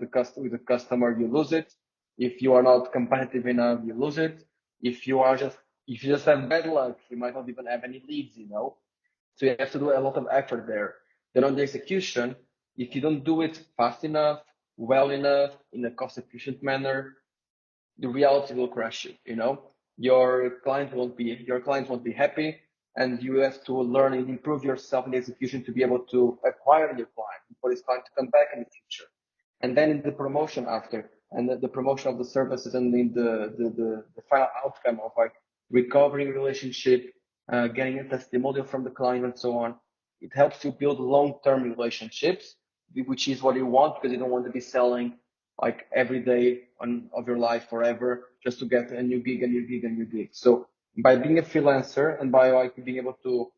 the customer, you lose it. If you are not competitive enough, you lose it. If you are just, if you just have bad luck, you might not even have any leads, you know. So you have to do a lot of effort there. Then on the execution, if you don't do it fast enough, well enough, in a cost efficient manner, the reality will crush you, you know. Your client won't be happy, and you have to learn and improve yourself in the execution to be able to acquire your client for this client to come back in the future. And then in the promotion after, and the promotion of the services, and in the final outcome of like recovering relationship, getting a testimonial from the client and so on. It helps you build long-term relationships, which is what you want, because you don't want to be selling like every day of your life forever just to get a new gig, a new gig, a new gig. So by being a freelancer and by like being able to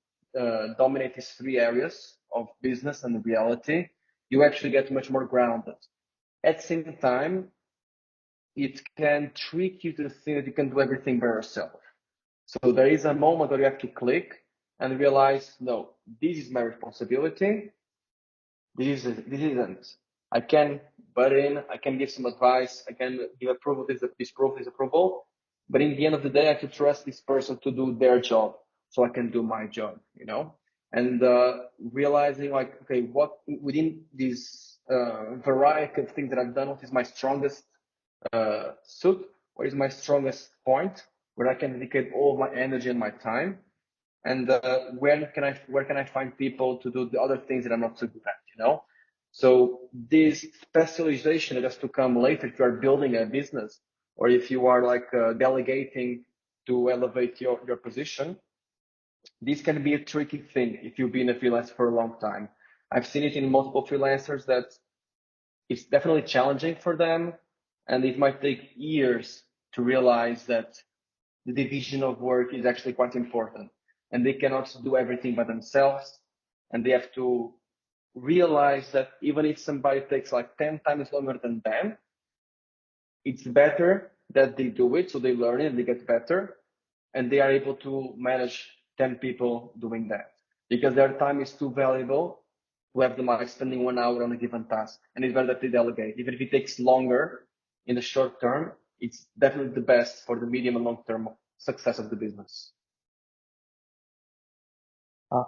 dominate these three areas of business and reality, you actually get much more grounded. At the same time, it can trick you to think that you can do everything by yourself. So there is a moment where you have to click and realize, no, this is my responsibility. This isn't. I can butt in, I can give some advice, I can give approval, this proof, this approval. But in the end of the day, I have to trust this person to do their job so I can do my job, you know? And realizing like, okay, what within this variety of things that I've done, what is my strongest suit? What is my strongest point where I can dedicate all of my energy and my time? And where can I find people to do the other things that I'm not so good at, you know? So this specialization has to come later if you are building a business, or if you are like delegating to elevate your position. This can be a tricky thing if you've been a freelancer for a long time. I've seen it in multiple freelancers that it's definitely challenging for them. and it might take years to realize that the division of work is actually quite important, and they cannot do everything by themselves, and they have to realize that even if somebody takes like 10 times longer than them, it's better that they do it, so they learn it, they get better, and they are able to manage 10 people doing that, because their time is too valuable to have them like spending 1 hour on a given task, and it's better that they delegate. Even if it takes longer in the short term, it's definitely the best for the medium and long term success of the business.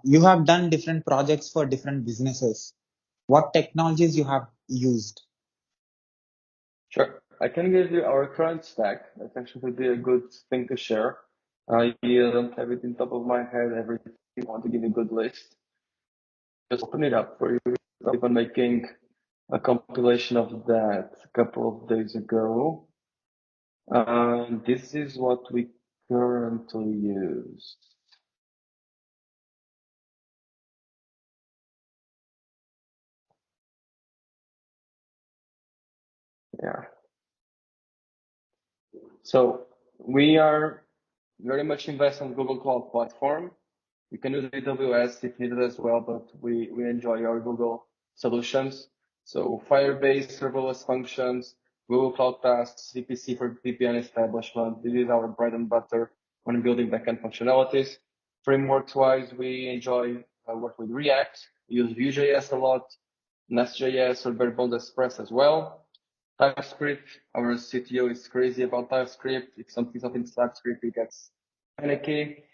You have done different projects for different businesses. What technologies you have used? Sure. I can give you our current stack. That actually would be a good thing to share. I don't have it in top of my head, everything. I want to give you a good list. Just open it up for you. I'm even making a compilation of that a couple of days ago. This is what we currently use. Yeah. So we are very much invest on Google Cloud Platform. You can use AWS if needed as well, but we enjoy our Google solutions. So Firebase, serverless functions, Google Cloud Tasks, VPC for VPN establishment. This is our bread and butter when building backend functionalities. Frameworks-wise, we enjoy work with React, use Vue.js a lot, Nest.js or bare bones Express as well. TypeScript, our CTO is crazy about TypeScript. If something's not in TypeScript, he gets panicky.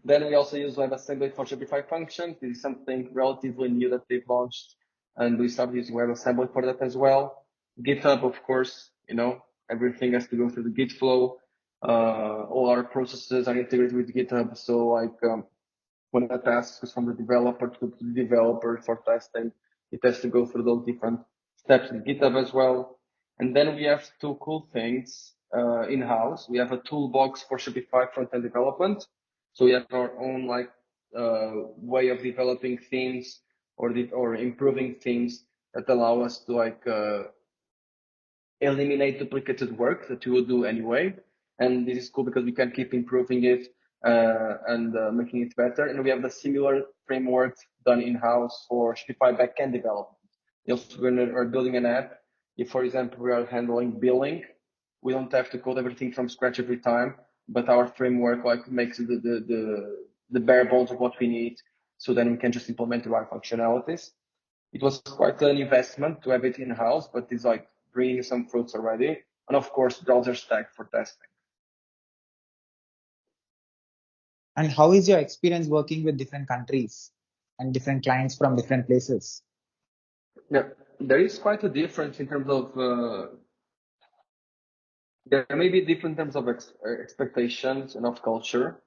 Then we also use WebAssembly for Shopify functions. This is something relatively new that they've launched, and we started using WebAssembly for that as well. GitHub, of course, everything has to go through the Git flow. All our processes are integrated with GitHub. So when a task goes from the developer to the developer for testing, it has to go through those different steps in GitHub as well. And then we have two cool things in-house. We have a toolbox for Shopify front-end development. So we have our own way of developing themes or improving themes that allow us to eliminate duplicated work that you would do anyway. And this is cool because we can keep improving it and making it better. And we have the similar framework done in-house for Shopify backend development. If we're building an app, if, for example, we are handling billing, we don't have to code everything from scratch every time, but our framework makes the bare bones of what we need, so then we can just implement the right functionalities. It was quite an investment to have it in-house, but it's bringing some fruits already. And of course, browser stack for testing. And how is your experience working with different countries and different clients from different places? Yeah, there is quite a difference in terms of, there may be different terms of expectations and of culture.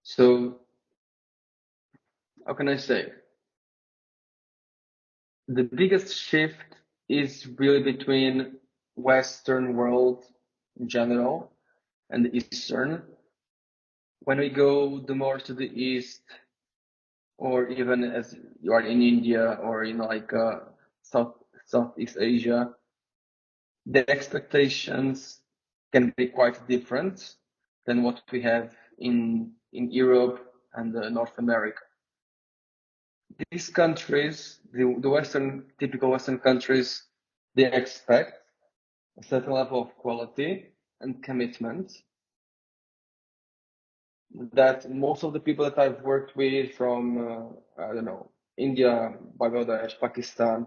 So, how can I say? The biggest shift is really between Western world in general and the Eastern. When we go the more to the East, or even as you are in India or Southeast Asia, the expectations can be quite different than what we have in Europe and North America. These countries, the typical Western countries, they expect a certain level of quality and commitment that most of the people that I've worked with from, India, Bangladesh, Pakistan,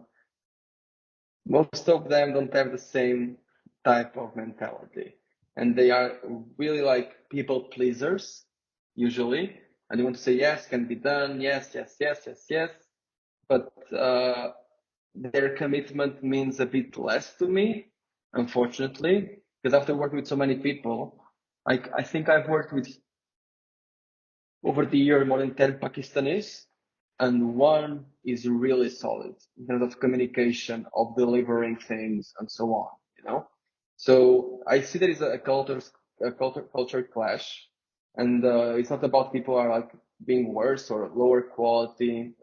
most of them don't have the same type of mentality. And they are really people pleasers, usually. And they want to say, yes, can be done. Yes, yes, yes, yes, yes. But their commitment means a bit less to me, unfortunately, because after working with so many people, I think I've worked with over the year more than 10 Pakistanis, and one is really solid in terms of communication, of delivering things, and so on. So I see there is a culture clash, and it's not about people are being worse or lower quality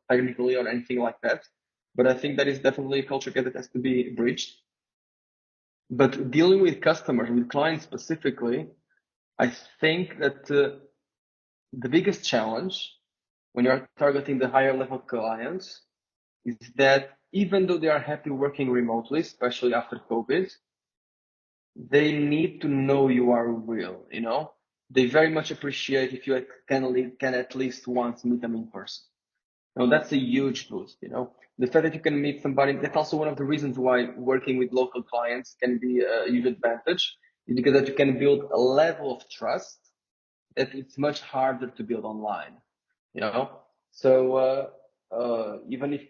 technically or anything like that, but I think that is definitely a culture gap that has to be bridged. But dealing with customers, with clients specifically, I think that the biggest challenge when you're targeting the higher level clients is that even though they are happy working remotely, especially after COVID, they need to know you are real, you know? They very much appreciate if you can at least once meet them in person. Now that's a huge boost, you know? The fact that you can meet somebody, that's also one of the reasons why working with local clients can be a huge advantage, is because that you can build a level of trust that it's much harder to build online, you know? So even if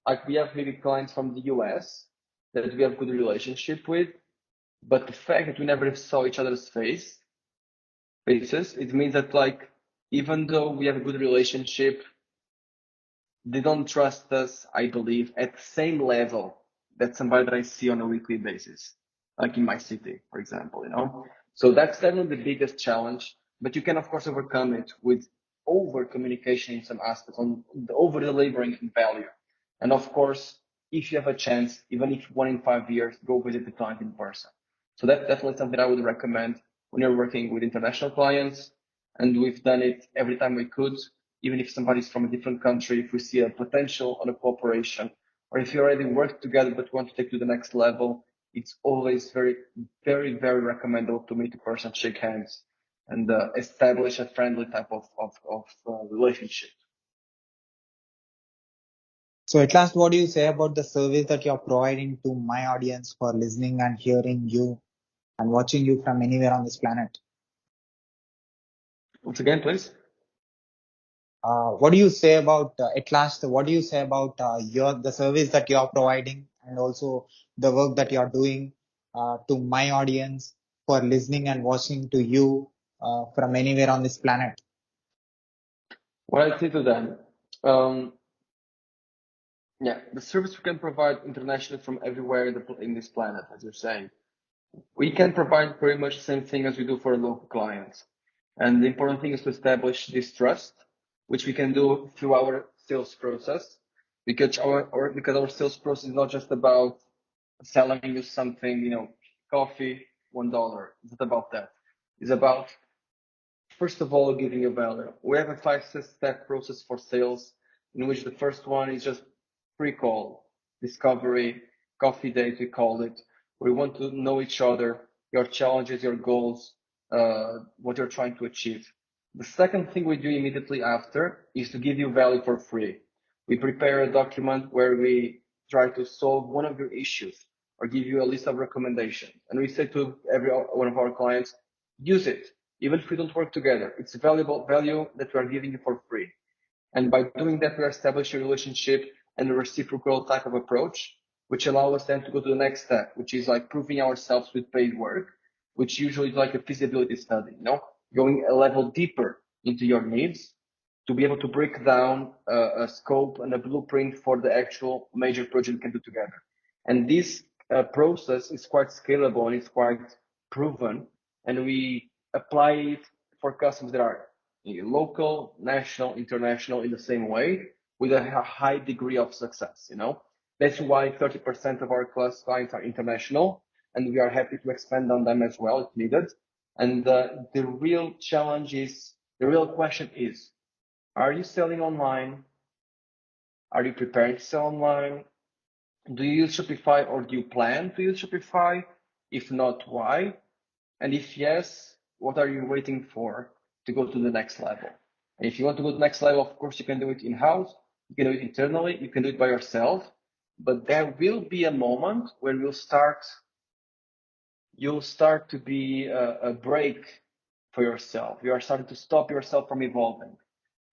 like we have maybe clients from the US that we have good relationship with, but the fact that we never saw each other's faces, it means that like even though we have a good relationship, they don't trust us, I believe, at the same level that somebody that I see on a weekly basis, like in my city, for example, you know? So that's definitely the biggest challenge, but you can of course overcome it with over communication in some aspects, on over delivering in value. And of course, if you have a chance, even if 1 in 5 years, go visit the client in person. So that's definitely something I would recommend when you're working with international clients. And we've done it every time we could, even if somebody's from a different country, if we see a potential on a cooperation, or if you already work together but want to take to the next level, it's always very, very, very recommendable to meet a person, shake hands, and establish a friendly type of relationship. So at last, what do you say about the service that you're providing to my audience for listening and hearing you and watching you from anywhere on this planet? Once again, please. What do you say about at last? What do you say about the service that you are providing and also the work that you are doing to my audience for listening and watching to you from anywhere on this planet? What I say to them, um, yeah, the service we can provide internationally from everywhere in this planet, as you're saying, we can provide pretty much the same thing as we do for local clients. And the important thing is to establish this trust, which we can do through our sales process, because our sales process is not just about selling you something, you know, coffee, $1. It's not about that. It's about, first of all, giving you value. We have a 5-step process for sales, in which the first one is just pre-call, discovery, coffee date, we call it. We want to know each other, your challenges, your goals, what you're trying to achieve. The second thing we do immediately after is to give you value for free. We prepare a document where we try to solve one of your issues or give you a list of recommendations. And we say to every one of our clients, use it. Even if we don't work together, it's valuable value that we are giving you for free. And by doing that, we are establishing a relationship and a reciprocal type of approach, which allow us then to go to the next step, which is like proving ourselves with paid work, which usually is like a feasibility study, you know, going a level deeper into your needs to be able to break down a scope and a blueprint for the actual major project we can do together. And this process is quite scalable and it's quite proven, and we apply it for customers that are local, national, international in the same way with a high degree of success, you know. That's why 30% of our clients are international, and we are happy to expand on them as well if needed. And the real challenge is, the real question is, are you selling online? Are you preparing to sell online? Do you use Shopify or do you plan to use Shopify? If not, why? And if yes, what are you waiting for to go to the next level? And if you want to go to the next level, of course, you can do it in-house, you can do it internally, you can do it by yourself, but there will be a moment where you'll start to be a break for yourself. You are starting to stop yourself from evolving.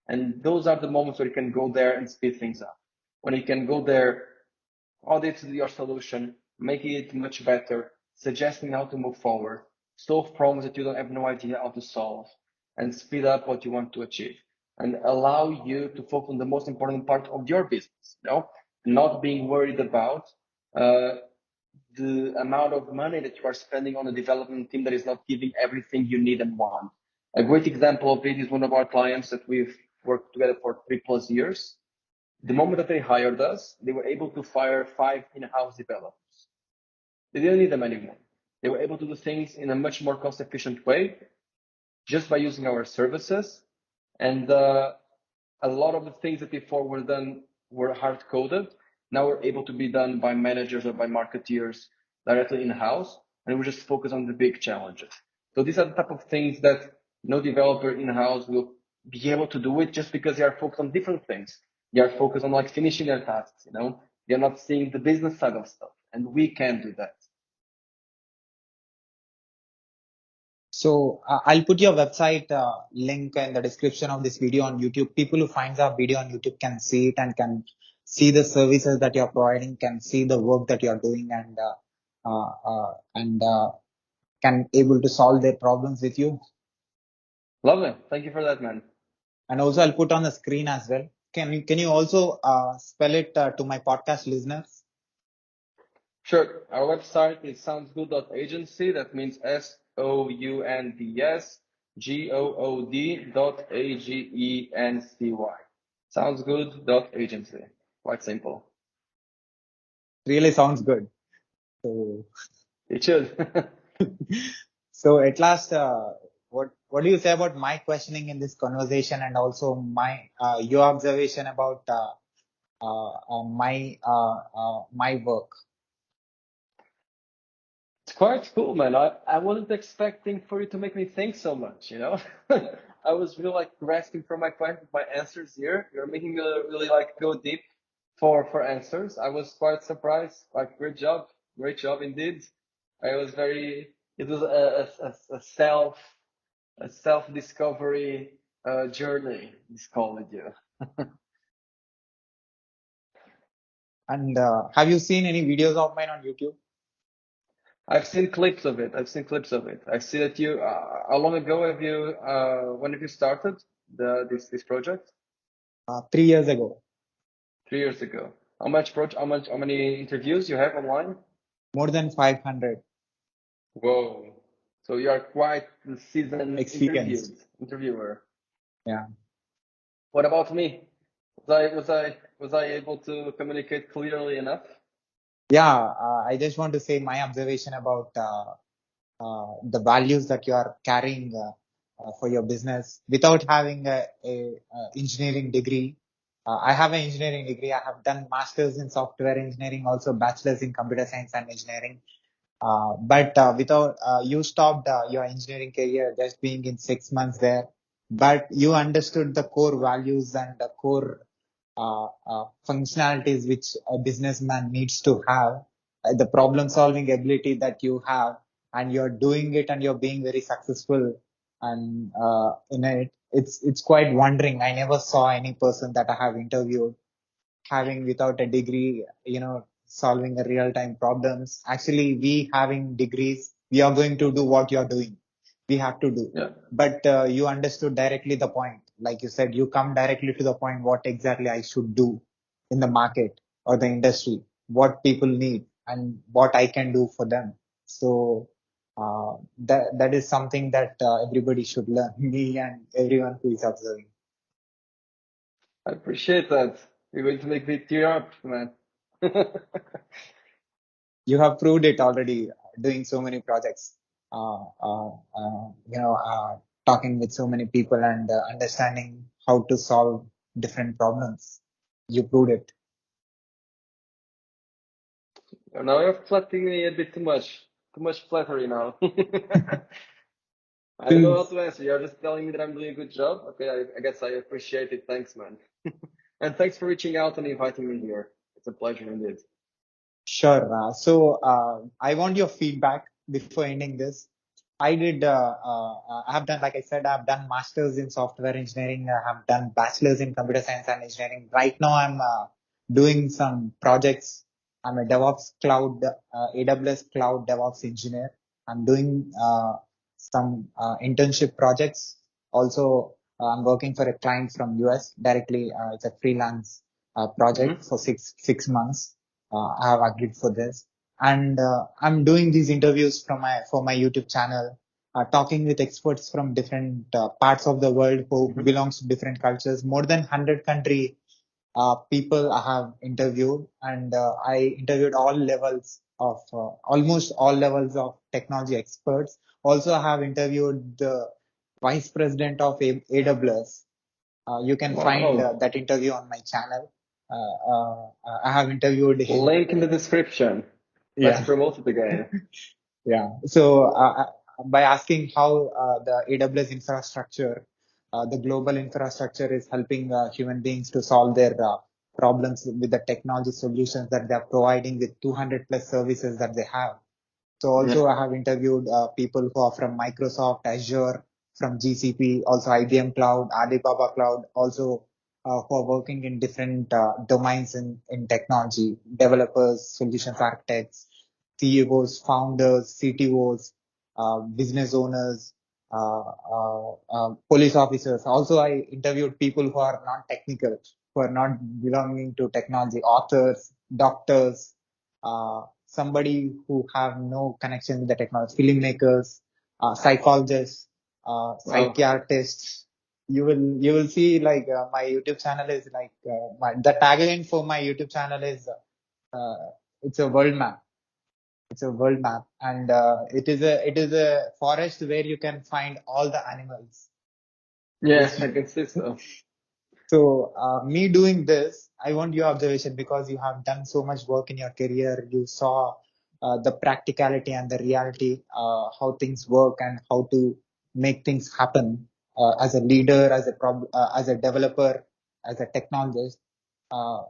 And those are the moments where you can go there and speed things up. When you can go there, audit your solution, making it much better, suggesting how to move forward, solve problems that you don't have no idea how to solve, and speed up what you want to achieve, and allow you to focus on the most important part of your business, you know, not being worried about the amount of money that you are spending on a development team that is not giving everything you need and want. A great example of it is one of our clients that we've worked together for 3+ years. The moment that they hired us, they were able to fire 5 in-house developers. They didn't need them anymore. They were able to do things in a much more cost-efficient way just by using our services. And a lot of the things that before were done were hard-coded. Now we're able to be done by managers or by marketeers directly in-house, and we just focus on the big challenges. So these are the type of things that no developer in-house will be able to do it just because they are focused on different things. They are focused on like finishing their tasks, you know. They're not seeing the business side of stuff, and we can do that. So I'll put your website link in the description of this video on YouTube. People who find our video on YouTube can see it and can see the services that you're providing, can see the work that you're doing, and can able to solve their problems with you. Lovely. Thank you for that, man. And also I'll put on the screen as well. Can you also spell it to my podcast listeners? Sure. Our website is soundsgood.agency. That means soundsgood.agency. Soundsgood.agency. Quite simple. Really sounds good. So It should. So at last, what do you say about my questioning in this conversation, and also my your observation about my work? It's quite cool, man. I wasn't expecting for you to make me think so much, you know? I was really like grasping for my questions, my answers here. You're making me really like go deep for answers. I was quite surprised. Like great job. Great job indeed. It was a self discovery journey, this call with you. And have you seen any videos of mine on YouTube? I've seen clips of it. I see that you. How long ago have you? When have you started this project? 3 years ago. 3 years ago. How many interviews you have online? More than 500 Whoa. So you are quite the seasoned experience. interviewer. Yeah. What about me? Was I able to communicate clearly enough? Yeah. I just want to say my observation about the values that you are carrying for your business without having a engineering degree. I have an engineering degree. I have done masters in software engineering, also bachelors in computer science and engineering. But without you stopped your engineering career just being in 6 months there, but you understood the core values and the core functionalities which a businessman needs to have, the problem solving ability that you have, and you're doing it and you're being very successful. And in it, it's quite wondering. I never saw any person that I have interviewed having without a degree, solving a real time problems. Actually, we having degrees, we are going to do what you're doing. We have to do. Yeah. But you understood directly the point. Like you said, you come directly to the point what exactly I should do in the market or the industry, what people need and what I can do for them. So that is something that everybody should learn, me and everyone who is observing. I appreciate that. You're going to make me tear up, man. You have proved it already doing so many projects, uh, uh, talking with so many people and understanding how to solve different problems. You proved it. Now you're flattering me a bit too much. Too much flattery now. I don't know how Since, to answer. You're just telling me that I'm doing a good job. Okay, I guess I appreciate it. Thanks, man. And thanks for reaching out and inviting me here. It's a pleasure indeed. sure. I want your feedback before ending this. I have done, like I said, I've done masters in software engineering. I have done bachelors in computer science and engineering. Right now I'm doing some projects. I'm a AWS Cloud DevOps Engineer. I'm doing some internship projects. Also, I'm working for a client from US directly. It's a freelance project for six months. I have agreed for this, and I'm doing these interviews for my YouTube channel, talking with experts from different parts of the world who Mm-hmm. belongs to different cultures. More than 100 country people I have interviewed, and I interviewed all levels of almost all levels of technology experts. Also, I have interviewed the vice president of AWS. You can find Wow. that interview on my channel. I have interviewed him. Link in the description. Let's Yeah. promote it again. Yeah. So by asking how the AWS infrastructure, the global infrastructure is helping human beings to solve their problems with the technology solutions that they are providing with 200 plus services that they have. So Yeah. also I have interviewed people who are from Microsoft, Azure, from GCP, also IBM Cloud, Alibaba Cloud, also who are working in different domains in technology, developers, solutions architects, CEOs, founders, CTOs, business owners, police officers. Also, I interviewed people who are not technical, who are not belonging to technology, authors, doctors, somebody who have no connection with the technology, filmmakers, psychologists, Wow. psychiatrists. You will see like my YouTube channel is like the tagline for my YouTube channel is it's a world map. It's a world map, and it is a forest where you can find all the animals. Yeah, This I can see so. So, me doing this, I want your observation because you have done so much work in your career. You saw the practicality and the reality, how things work and how to make things happen as a leader, as a developer, as a technologist. Uh,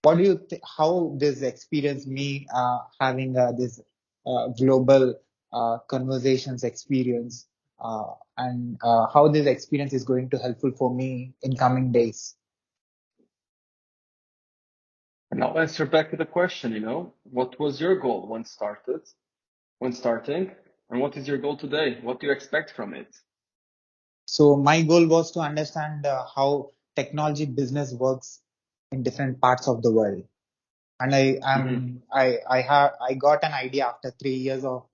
what do you how this experience me having this global conversations experience and how this experience is going to helpful for me in coming days. And I'll answer back to the question, what was your goal when starting, and what is your goal today? What do you expect from it? So my goal was to understand how technology business works in different parts of the world. And Mm-hmm. I got an idea after 3 years of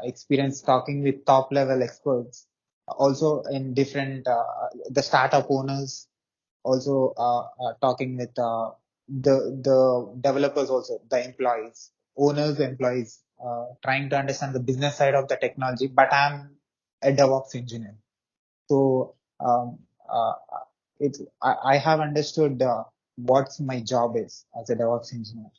experience talking with top level experts, also in different the startup owners, also talking with the developers, also the employees, owners, employees, trying to understand the business side of the technology. But I'm a DevOps engineer, so uh, I have understood what my job is as a DevOps engineer.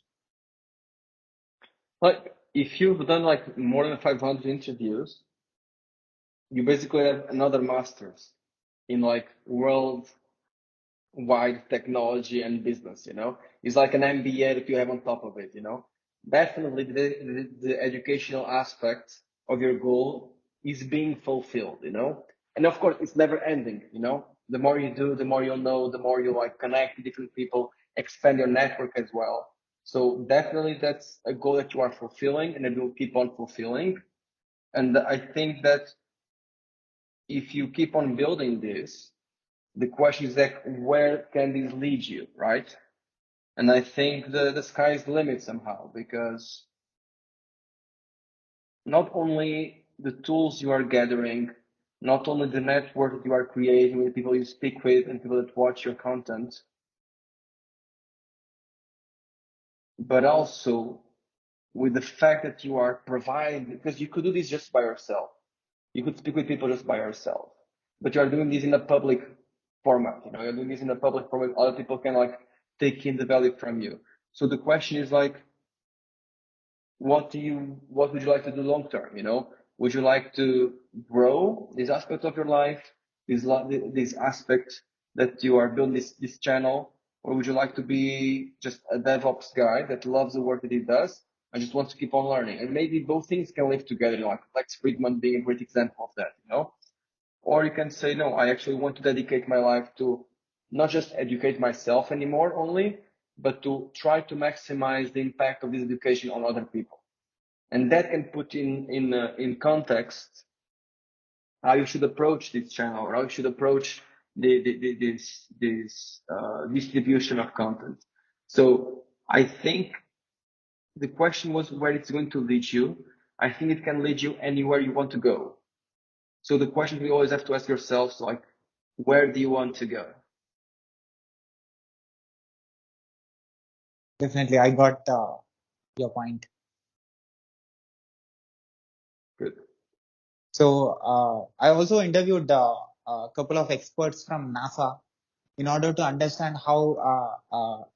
Like, if you've done like more than 500 interviews, you basically have another master's in like worldwide technology and business. It's like an MBA that you have on top of it. Definitely the educational aspect of your goal is being fulfilled. And of course, it's never ending. The more you do, the more you'll know, the more you like connect with different people, expand your network as well. So definitely that's a goal that you are fulfilling and that you'll keep on fulfilling. And I think that if you keep on building this, the question is like, where can this lead you, right? And I think the sky's the limit somehow, because not only the tools you are gathering, not only the network that you are creating with people you speak with and people that watch your content, but also with the fact that you are providing, because you could do this just by yourself. You could speak with people just by yourself, but you are doing this in a public format. You're doing this in a public format. Other people can like take in the value from you. So the question is like, what would you like to do long term? Would you like to grow this aspect of your life, this aspect that you are building this channel, or would you like to be just a DevOps guy that loves the work that he does and just wants to keep on learning? And maybe both things can live together, like Lex Friedman being a great example of that. Or you can say, no, I actually want to dedicate my life to not just educate myself anymore only, but to try to maximize the impact of this education on other people. And that can put in context how you should approach this channel, or how you should approach this distribution of content. So I think the question was where it's going to lead you. I think it can lead you anywhere you want to go. So the question we always have to ask yourselves, like, where do you want to go? Definitely, I got your point. Good. So I also interviewed a couple of experts from NASA in order to understand how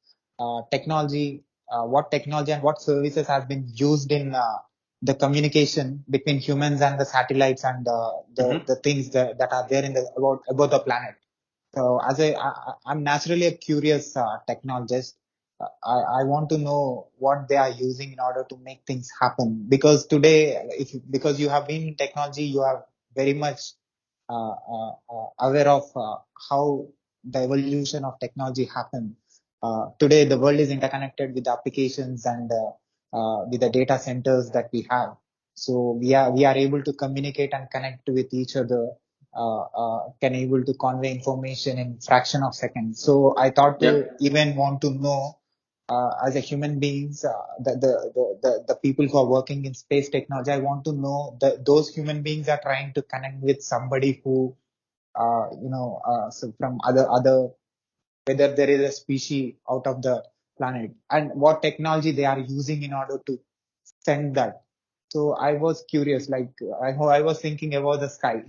technology, what technology and what services has been used in the communication between humans and the satellites and Mm-hmm. the things that are there in the about the planet. So as I'm naturally a curious technologist. I want to know what they are using in order to make things happen. Because today, because you have been in technology, you are very much aware of how the evolution of technology happened. Today, the world is interconnected with applications and with the data centers that we have. So we are able to communicate and connect with each other, can able to convey information in fraction of seconds. So I thought to Yep. even want to know, as a human beings, the people who are working in space technology, I want to know that those human beings are trying to connect with somebody who, so from other, whether there is a species out of the planet and what technology they are using in order to send that. So I was curious, like I was thinking about the sky,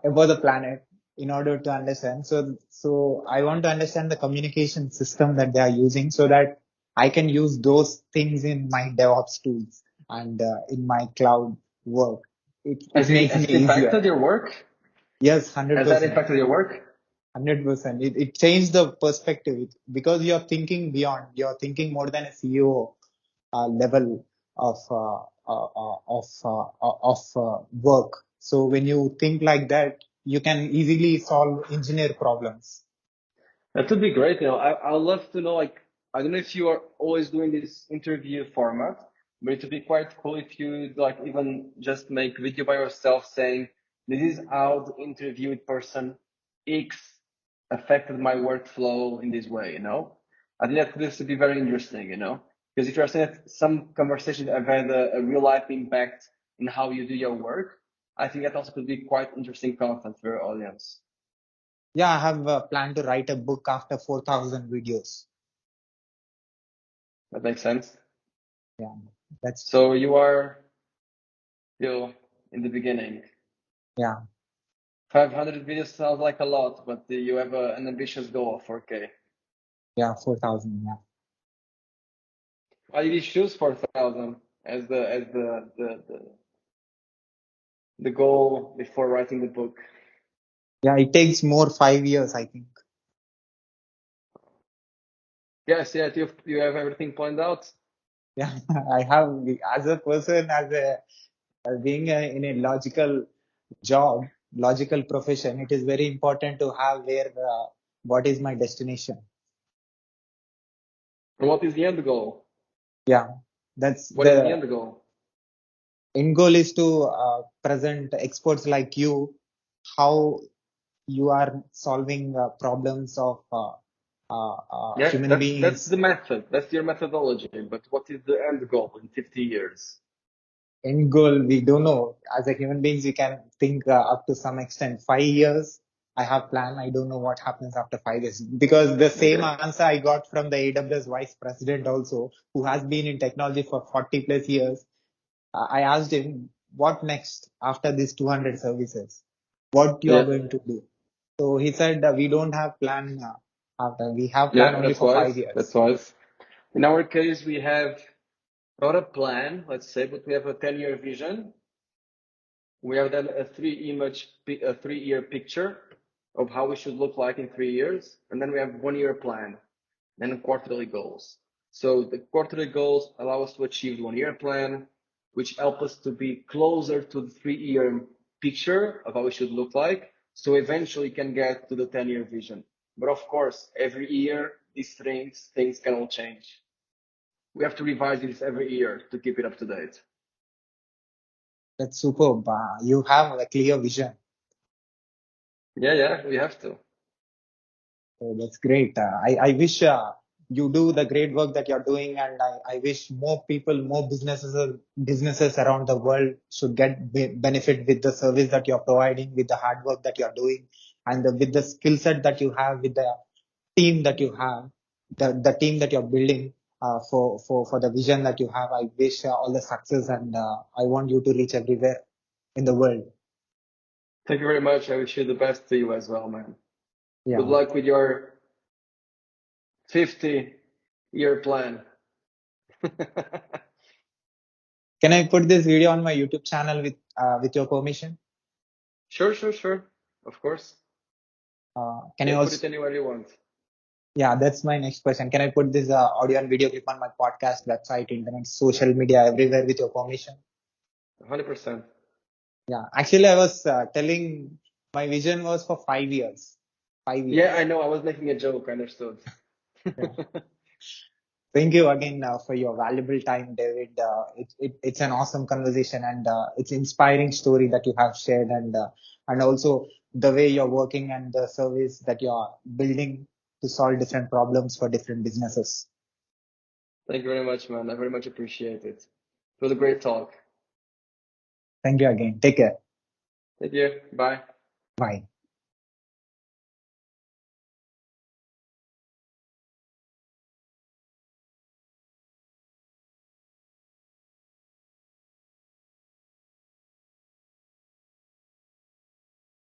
about the planet in order to understand. So I want to understand the communication system that they are using so that I can use those things in my DevOps tools and in my cloud work. It makes Has me it easier. impacted your work? Yes, Has that 100%. impacted your work? 100%. It changed the perspective because you're thinking beyond. You're thinking more than a CEO level of work. So when you think like that, you can easily solve engineer problems. That would be great. I'd love to know, like, I don't know if you are always doing this interview format, but it would be quite cool if you'd like even just make video by yourself saying, this is how the interviewed person X affected my workflow in this way, you know? I think that this would be very interesting, you know? Because if you're saying that some conversations have had a real life impact in how you do your work, I think that also could be quite interesting content for your audience. Yeah, I have planned to write a book after 4,000 videos. That makes sense. Yeah, that's So you are still in the beginning. yeah, 500 videos sounds like a lot, but you have an ambitious goal of 4K. yeah, 4,000. Yeah. Why did you choose 4,000 as the goal before writing the book? Yeah, it takes more 5 years, I think. Yes, yeah, you have everything planned out. Yeah, I have, as a person, as being in a logical job, logical profession, it is very important to have where, what is my destination. And what is the end goal? Yeah, that's What is the the end goal? end goal is to present experts like you, how you are solving problems of Yeah, human that's beings. the method. That's your methodology. But what is the end goal in 50 years? End goal, we don't know. As a human beings, we can think up to some extent. 5 years, I have planned. I don't know what happens after 5 years because the same Okay. answer I got from the AWS vice president also, who has been in technology for 40 plus years. I asked him, what next after these 200 services? What you are Yeah, going to do? So he said, we don't have plan after. We have plan yeah, only that's for five wise. That's years. wise. In our case, we have not a plan, let's say, but we have a 10-year vision. We have then a a 3-year picture of how we should look like in 3 years, and then we have 1-year plan, then quarterly goals. So the quarterly goals allow us to achieve the 1-year plan, which help us to be closer to the 3-year picture of how we should look like. So eventually can get to the 10-year vision. But of course, every year, these things can all change. We have to revise this every year to keep it up to date. That's superb. You have a clear vision. Yeah, we have to. So that's great. I wish you do the great work that you're doing, and I wish more people, more businesses around the world should get benefit with the service that you're providing, with the hard work that you're doing, and with the skill set that you have, with the team that you have, the team that you're building. for the vision that you have. I wish all the success, and I want you to reach everywhere in the world. Thank you very much. I wish you the best to you as well, man. Good Yeah. luck with your 50-year plan. Can I put this video on my YouTube channel with your permission? Sure. Of course. Can I Yeah, put also? it anywhere you want. Yeah, that's my next question. Can I put this audio and video clip on my podcast, website, internet, social media, everywhere with your permission? 100%. Yeah, actually, I was telling my vision was for 5 years. 5 years. Yeah, I know. I was making a joke. I understood. Yeah. Thank you again for your valuable time, David. It's an awesome conversation, and it's inspiring story that you have shared, and also the way you're working and the service that you're building to solve different problems for different businesses. Thank you very much, man. I very much appreciate it. It was a great talk. Thank you again. Take care. Thank you. Bye. Bye.